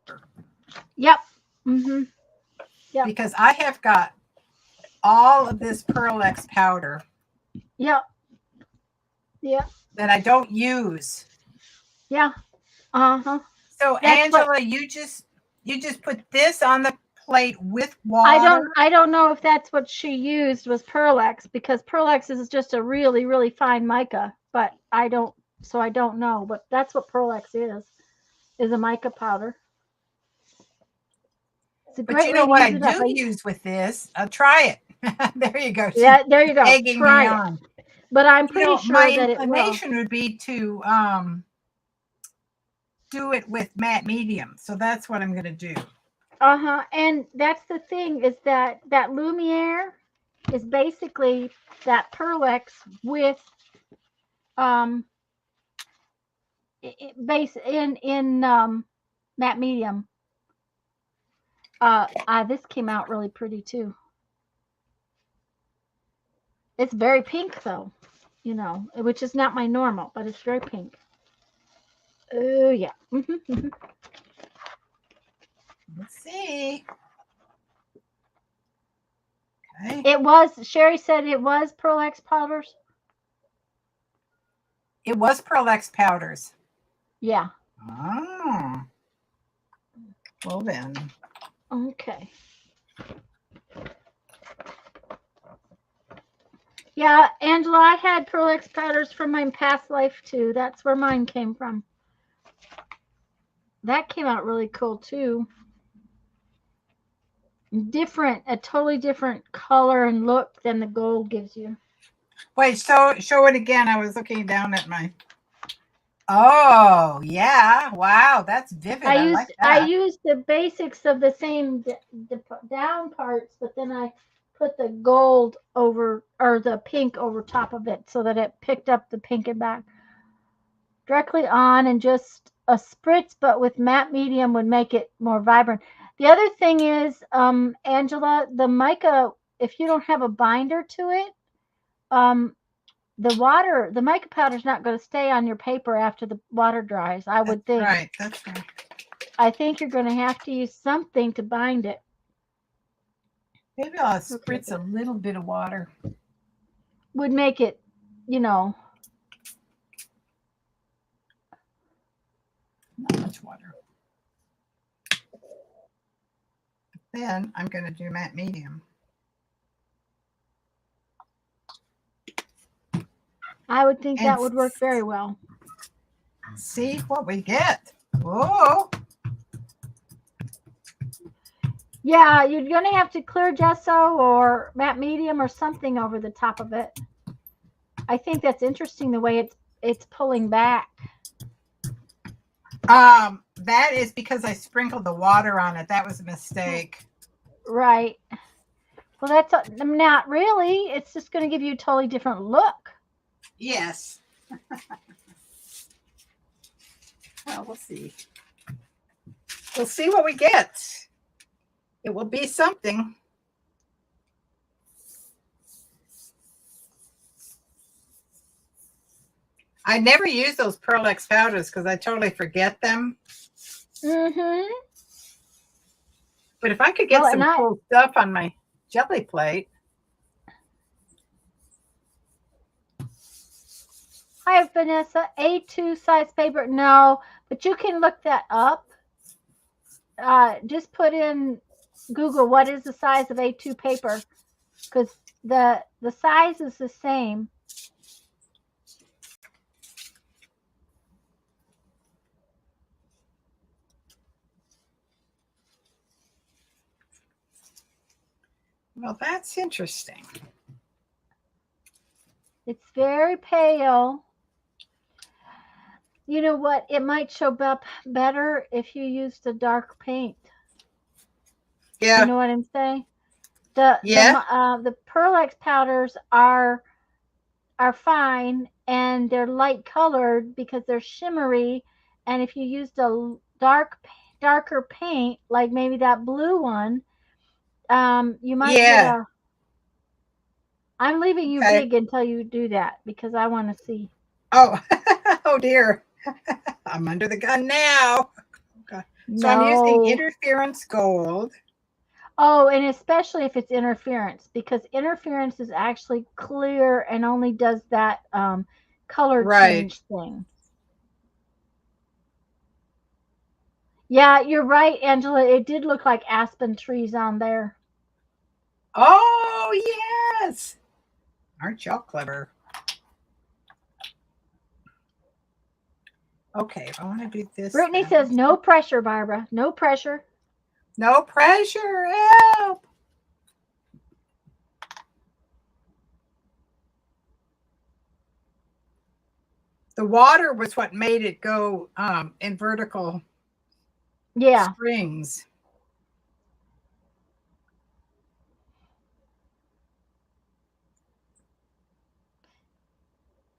Yep. Mm-hmm. Yep. Because I have got all of this Pearl X powder. Yep. Yep. That I don't use. Yeah. Uh-huh. So that's Angela, you just put this on the plate with water. I don't know if that's what she used was Pearl X, because Pearl X is just a really, really fine mica, but I don't know. But that's what Pearl X is a mica powder. It's a great but you know what I do use with this? I'll try it. There you go. Yeah, there you go. Egging try me it. On. But I'm pretty sure my that inclination would be to do it with matte medium. So that's what I'm going to do. Uh-huh. And that's the thing is that Lumiere is basically that Pearl X with base in matte medium. This came out really pretty too. It's very pink though, you know, which is not my normal, but it's very pink. Oh yeah. Let's see. Okay. It was, Sherry said it was Pearl X powders. It was Pearl X powders. Yeah. Oh. Well then. Okay. Yeah, Angela, I had Pearl X powders from my past life too. That's where mine came from. That came out really cool too. A totally different color and look than the gold gives you. Wait, so show it again. I was looking down at my. Oh yeah! Wow, that's vivid. I used the basics of the same down parts, but then I put the gold over, or the pink over top of it, so that it picked up the pink and back directly on, and just a spritz, but with matte medium would make it more vibrant. The other thing is, Angela, the mica if you don't have a binder to it, the mica powder is not going to stay on your paper after the water dries. I would think. Right, that's right. I think you're going to have to use something to bind it. Maybe I'll spritz a little bit of water. Would make it, Not much water. Then I'm going to do matte medium. I would think that would work very well. See what we get. Whoa. Yeah, you're going to have to clear gesso or matte medium or something over the top of it. I think that's interesting the way it's pulling back. That is because I sprinkled the water on it. That was a mistake. Right. Well, that's not really. It's just going to give you a totally different look. Yes. Well, we'll see. We'll see what we get. It will be something. I never use those Pearl X powders because I totally forget them. Mm-hmm. But if I could get some cool stuff on my Gelli Plate. Hi, Vanessa. A2 size paper. No, but you can look that up. Just put in Google what is the size of A2 paper, because the size is the same. Well, that's interesting. It's very pale. You know what? It might show up better if you used a dark paint. Yeah. You know what I'm saying? The Pearl X powders are fine, and they're light colored because they're shimmery. And if you used a darker paint, like maybe that blue one, you might get a. I'm leaving you big until you do that because I want to see. Oh, oh dear. I'm under the gun now. Okay. So I'm using interference gold. Oh, and especially if it's interference, because interference is actually clear and only does that color change thing. Yeah, you're right, Angela. It did look like aspen trees on there. Oh, yes. Aren't y'all clever? Okay, I want to do this. Brittany says, no pressure, Barbara. No pressure. No pressure. Help. The water was what made it go in vertical strings.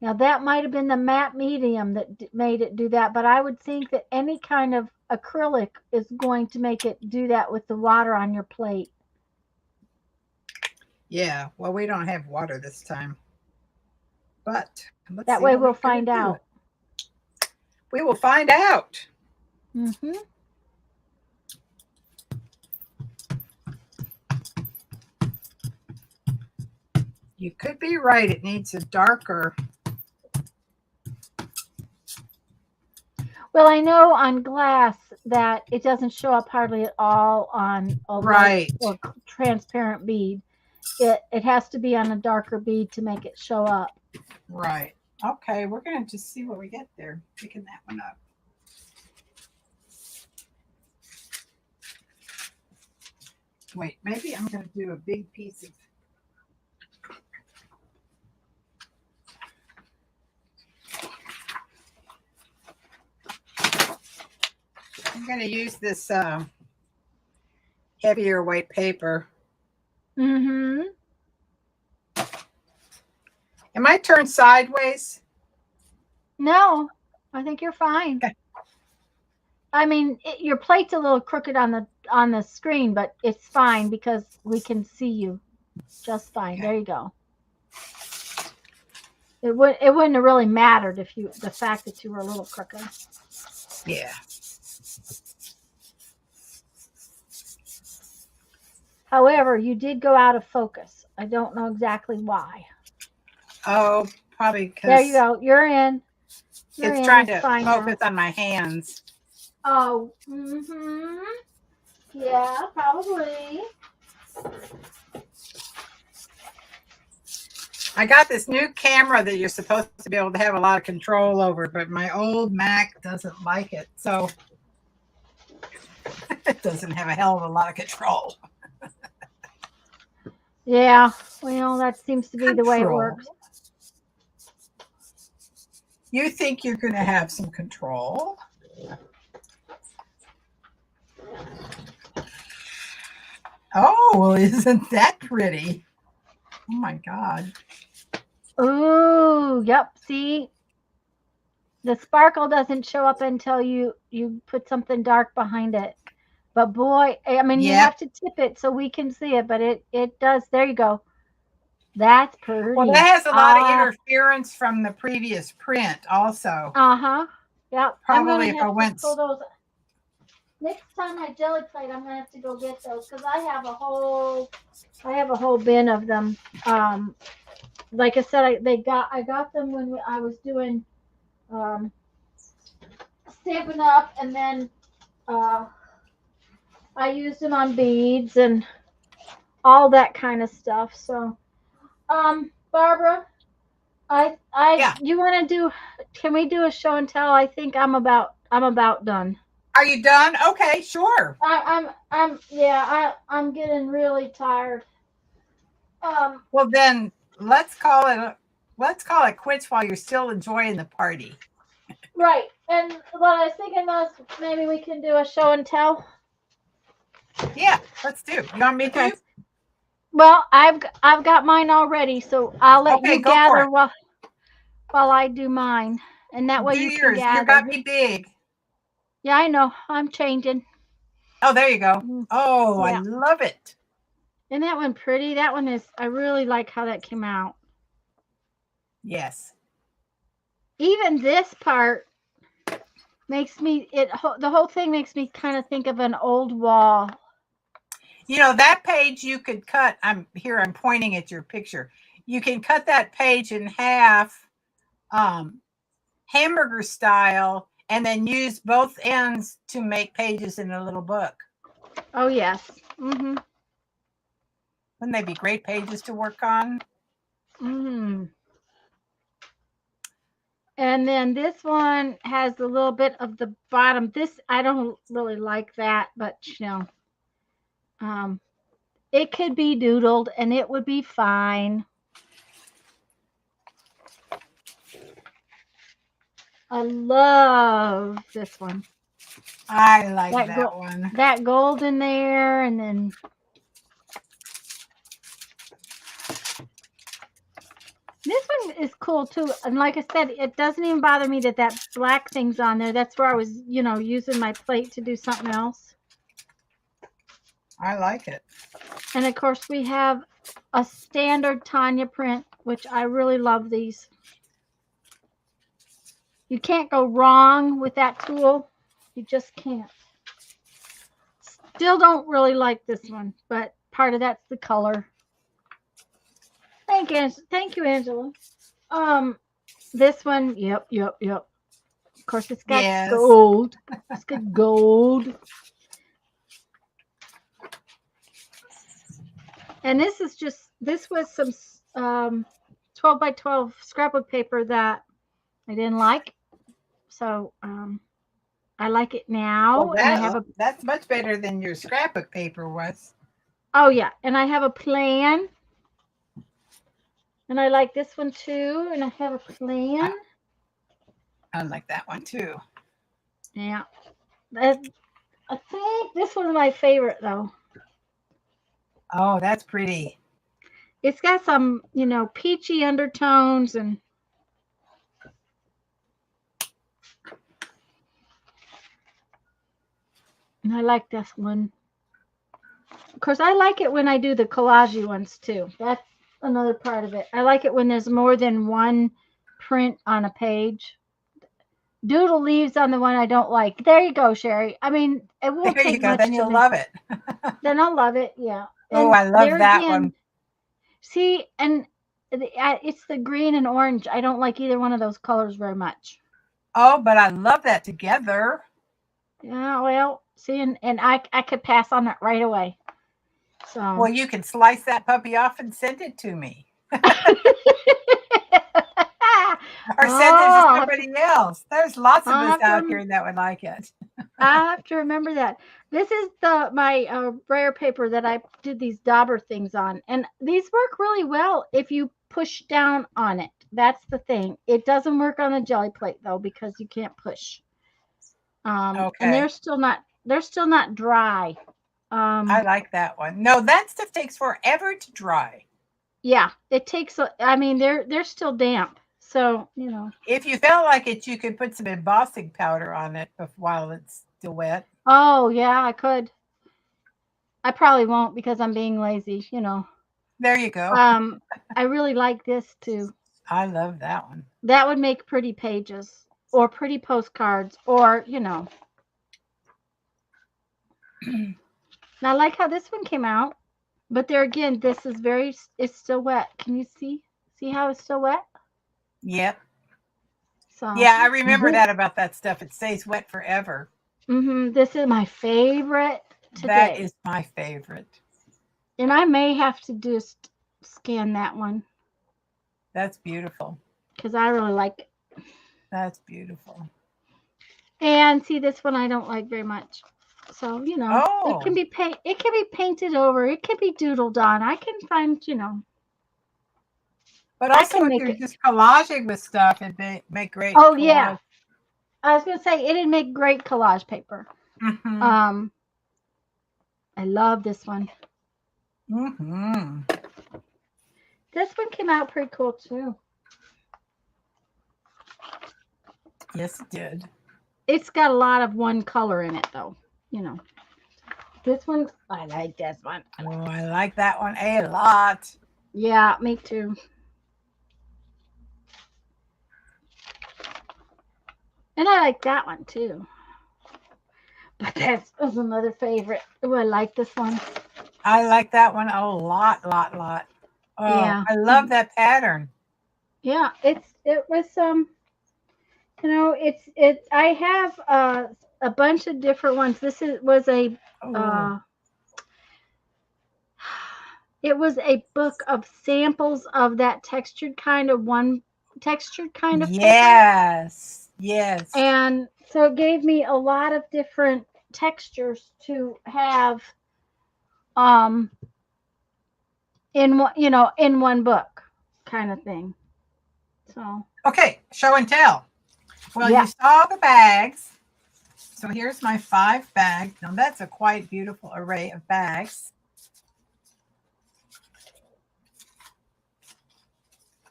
Now, that might have been the matte medium that made it do that, but I would think that any kind of acrylic is going to make it do that with the water on your plate. Yeah, well, we don't have water this time. But that way we'll find out. We will find out. Mm-hmm. You could be right. It needs a darker. Well, I know on glass that it doesn't show up hardly at all on a light or transparent bead. It has to be on a darker bead to make it show up. Right. Okay, we're going to just see what we get there. Picking that one up. Wait, maybe I'm going to do a big piece of. I'm going to use this heavier weight paper. Mm-hmm. Am I turned sideways? No, I think you're fine. Okay. I mean, your plate's a little crooked on the screen, but it's fine because we can see you. just fine. Okay. There you go. It wouldn't have really mattered if the fact that you were a little crooked. Yeah. However, you did go out of focus. I don't know exactly why. Oh, probably There you because go. You're in. You're it's in. trying It's to fine focus now. on my hands. Oh, mm-hmm. Yeah, probably. I got this new camera that you're supposed to be able to have a lot of control over, but my old Mac doesn't like it. So it doesn't have a hell of a lot of control. Yeah. Well, that seems to be the way it Control. works. You think you're going to have some control? Oh, well, isn't that pretty? Oh my God. Ooh, yep. See, the sparkle doesn't show up until you put something dark behind it. But boy, I mean, you Yep. have to tip it so we can see it, but it does. There you go. That's Well, pretty. that has a lot of interference from the previous print also. Uh-huh. Yep. I'm Probably gonna if I have to went... pull those. Next time I Gelli Plate, I'm gonna have to go get those because I have a whole bin of them. Like I said, I got them when I was doing Stampin' Up, and then I used them on beads and all that kind of stuff. So, Barbara, Yeah. you want to do? Can we do a show and tell? I think I'm about done. Are you done? Okay, sure. I'm getting really tired. Well, then let's call it quits while you're still enjoying the party. Right. And what I was thinking was maybe we can do a show and tell. Yeah, let's do. You want me Okay. to? Well, I've got mine already, so I'll let Okay, you go for gather it. while I do mine, and that way Do you can yours. You gather. got me big. Yeah, I know. I'm changing. Oh, there you go. Oh, I Yeah. love it. Isn't that one pretty? That one is. I really like how that came out. Yes. Even this part makes me the whole thing makes me kind of think of an old wall. You know, that page you could cut. I'm pointing at your picture. You can cut that page in half, hamburger style, and then use both ends to make pages in a little book. Oh yes. Mhm. Wouldn't they be great pages to work on? Mhm. And then this one has a little bit of the bottom. This I don't really like that, but it could be doodled and it would be fine. I love this one. I like that one. That gold in there, and then this one is cool too. And like I said, it doesn't even bother me that black thing's on there. That's where I was, using my plate to do something else. I like it. And of course, we have a standard Tanya print, which I really love these. You can't go wrong with that tool. You just can't. Still don't really like this one, but part of that's the color. Thank you, Angela. This one, yep. Of course, it's got gold. It's got gold. And this was some 12 by 12 scrapbook paper that I didn't like. So I like it now. Well, And I have that's much better than your scrapbook paper was. Oh yeah, and I have a plan. And I like this one too. And I have a plan. I like that one too. Yeah. I think this one's my favorite though. Oh, that's pretty. It's got some, peachy undertones and I like this one. Of course, I like it when I do the collage ones too. That's another part of it. I like it when there's more than one print on a page. Doodle leaves on the one I don't like. There you go, Sherry. I mean, it won't There you take go. much Then to you'll make. love it. Then I'll love it. Yeah. Oh, And I love there that again, one. see, and it's the green and orange. I don't like either one of those colors very much. Oh, but I love that together. Yeah, well, see, and I could pass on that right away. Well, So. you can slice that puppy off and send it to me. Or send it to Oh, somebody else. There's lots of I'll us have out to here that would like it. I have to remember that. This is my rare paper that I did these dauber things on, and these work really well if you push down on it. That's the thing. It doesn't work on the Gelli Plate though because you can't push. And Okay. they're still not dry. I like that one. No, that stuff takes forever to dry. Yeah, it takes. I mean, they're still damp, so If you felt like it, you could put some embossing powder on it while it's still wet. Oh yeah, I could. I probably won't because I'm being lazy. There you go. I really like this too. I love that one. That would make pretty pages or pretty postcards or. And I like how this one came out. But there again, this is it's still wet. Can you see how it's still wet? Yep. So Yeah, I remember that about that stuff. It stays wet forever. This is my favorite today. That is my favorite. And I may have to just scan that one. That's beautiful. Because I really like it. That's beautiful. And see, this one I don't like very much. So it can be painted over. It can be doodled on. I can find But also, if you're just collaging with stuff, it'd make great. Oh collage. yeah, I was gonna say it'd make great collage paper. Mm-hmm. I love this one. Mm-hmm. This one came out pretty cool too. Yes, it did. It's got a lot of one color in it though. This one, I like this one. Oh, I like that one a lot. Yeah, me too. And I like that one too. But that was another favorite. Oh, I like this one. I like that one a lot. Oh, Yeah. I love that pattern. Yeah, it was I have a bunch of different ones. Was a it was a book of samples of that textured kind of paper. Yes. And so it gave me a lot of different textures to have in one book kind of thing. So okay, show and tell. Well, yeah. You saw the bags. So here's my 5 bags. Now that's a quite beautiful array of bags.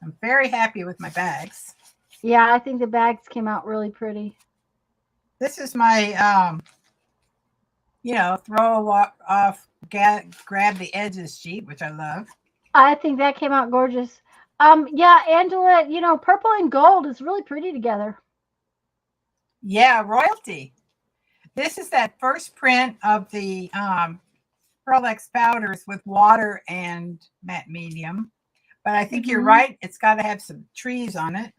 I'm very happy with my bags. Yeah, I think the bags came out really pretty. This is my, throw off, grab the edges sheet, which I love. I think that came out gorgeous. Yeah, Angela, purple and gold is really pretty together. Yeah, royalty. This is that first print of the Pearl X powders with water and matte medium. But I think you're right. It's got to have some trees on it.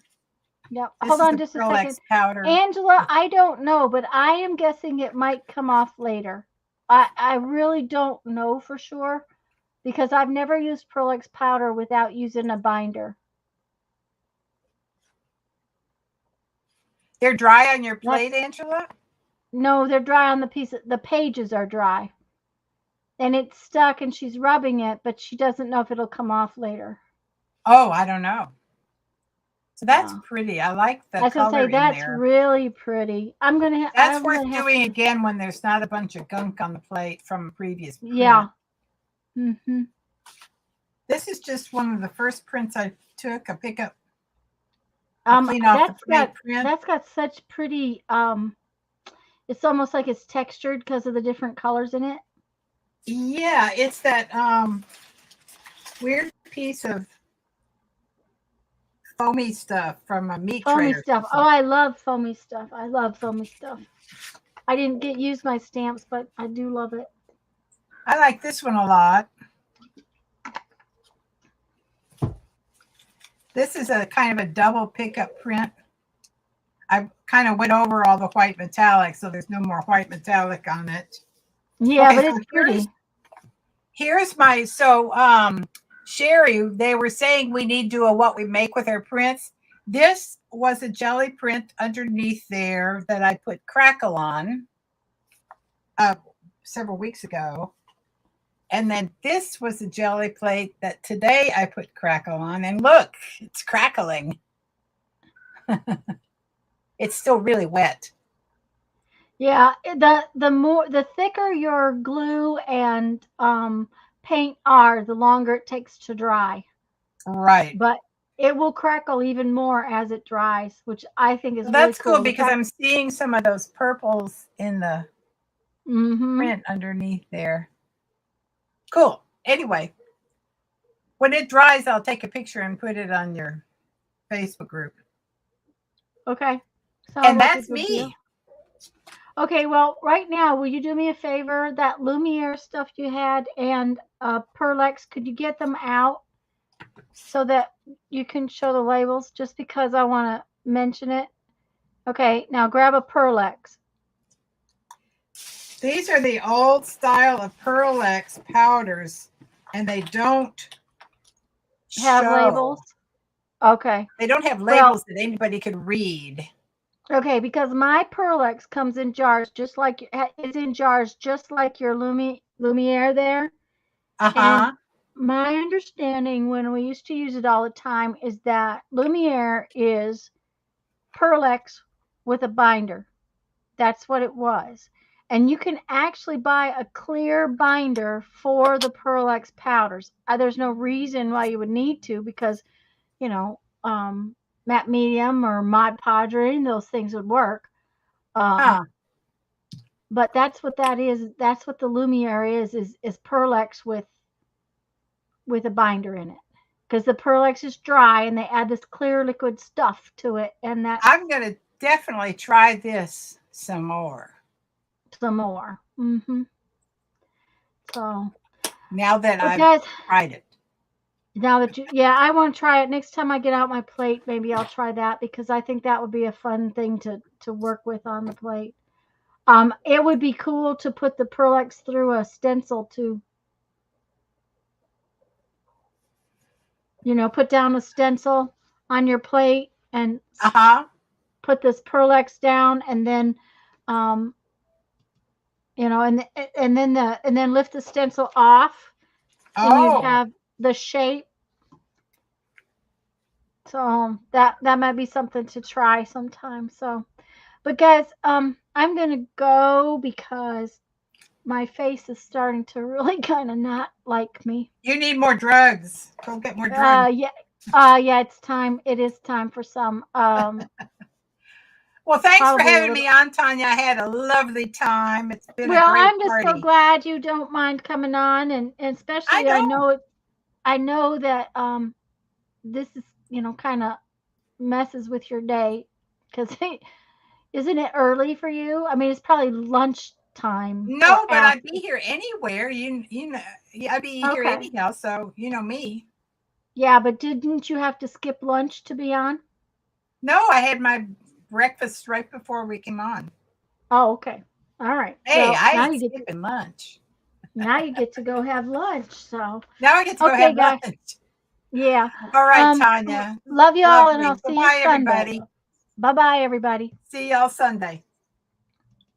Yep. Hold on just a second. X powder. Angela, I don't know, but I am guessing it might come off later. I really don't know for sure because I've never used Pearl X powder without using a binder. They're dry on your plate, Angela? No, they're dry on the piece. The pages are dry. And it's stuck and she's rubbing it, but she doesn't know if it'll come off later. Oh, I don't know. So that's pretty. I like the color in there. I was going to say, that's really pretty. I'm going to That's worth doing again when there's not a bunch of gunk on the plate from a previous print. Yeah. Mm-hmm. This is just one of the first prints I took. I pick up. That's got such pretty, it's almost like it's textured because of the different colors in it. Yeah, it's that weird piece of foamy stuff from a meat Foamy tray or stuff. Oh, something. I love foamy stuff. I love foamy stuff. I didn't use my stamps, but I do love it. I like this one a lot. This is a kind of a double pickup print. I kind of went over all the white metallic, so there's no more white metallic on it. Yeah, Okay, but so it's pretty. Here's my, Sherry, they were saying we need to do a what we make with our prints. This was a jelly print underneath there that I put crackle on several weeks ago. And then this was a jelly plate that today I put crackle on. And look, it's crackling. It's still really wet. Yeah, the thicker your glue and paint are, the longer it takes to dry. Right. But it will crackle even more as it dries, which I think is Well, really that's cool cool. because I'm seeing some of those purples in the Mm-hmm. print underneath there. Cool. Anyway, when it dries, I'll take a picture and put it on your Facebook group. Okay. And that's me. Okay, well, right now, will you do me a favor? That Lumiere stuff you had and Perlex, could you get them out so that you can show the labels? Just because I want to mention it. Okay, now grab a Perlex. These are the old style of Pearl-Ex powders, and they don't Have show. labels? Okay. They don't have Well, labels that anybody could read. okay, because my Perlex comes in jars just like it's in jars just like your Lumiere there. And my understanding when we used to use it all the time is that Lumiere is Perlex with a binder. That's what it was. And you can actually buy a clear binder for the Perlex powders. There's no reason why you would need to because, you know, Matte Medium or Mod Podre, those things would work. But that's what that is. That's what the Lumiere is Perlex with a binder in it. Because the Perlex is dry and they add this clear liquid stuff to it, and that I'm going to definitely try this some more. Some more. Mm-hmm. So now that I've tried it. Now that I want to try it. Next time I get out my plate, maybe I'll try that because I think that would be a fun thing to work with on the plate. It would be cool to put the Perlex through a stencil too. You know, put down a stencil on your plate and put this Perlex down, and then, you know, and then lift the stencil off, and you'd have the shape. So that might be something to try sometime. So, but guys, I'm gonna go because my face is starting to really kind of not like me. You need more drugs. Go get more drugs. Yeah, it's time. It is time for some. Well, thanks for having me on, Tanya. I had a lovely time. It's been a great I'm just party. so glad you don't mind coming on, and especially I know that this is, you know, kind of messes with your day because isn't it early for you? I mean, it's probably lunchtime. No, but I'd be here anywhere. You know, I'd be here Okay. anyhow. So you know me. Yeah, but didn't you have to skip lunch to be on? No, I had my breakfast right before we came on. Oh, okay. All right. Hey, well, I ain't skipping lunch. Now you get to go have lunch. So now I get to go have guys. lunch. Yeah. All right, Tanya. Love you all, and I'll see you Sunday. Everybody. Bye-bye, everybody. See y'all Sunday.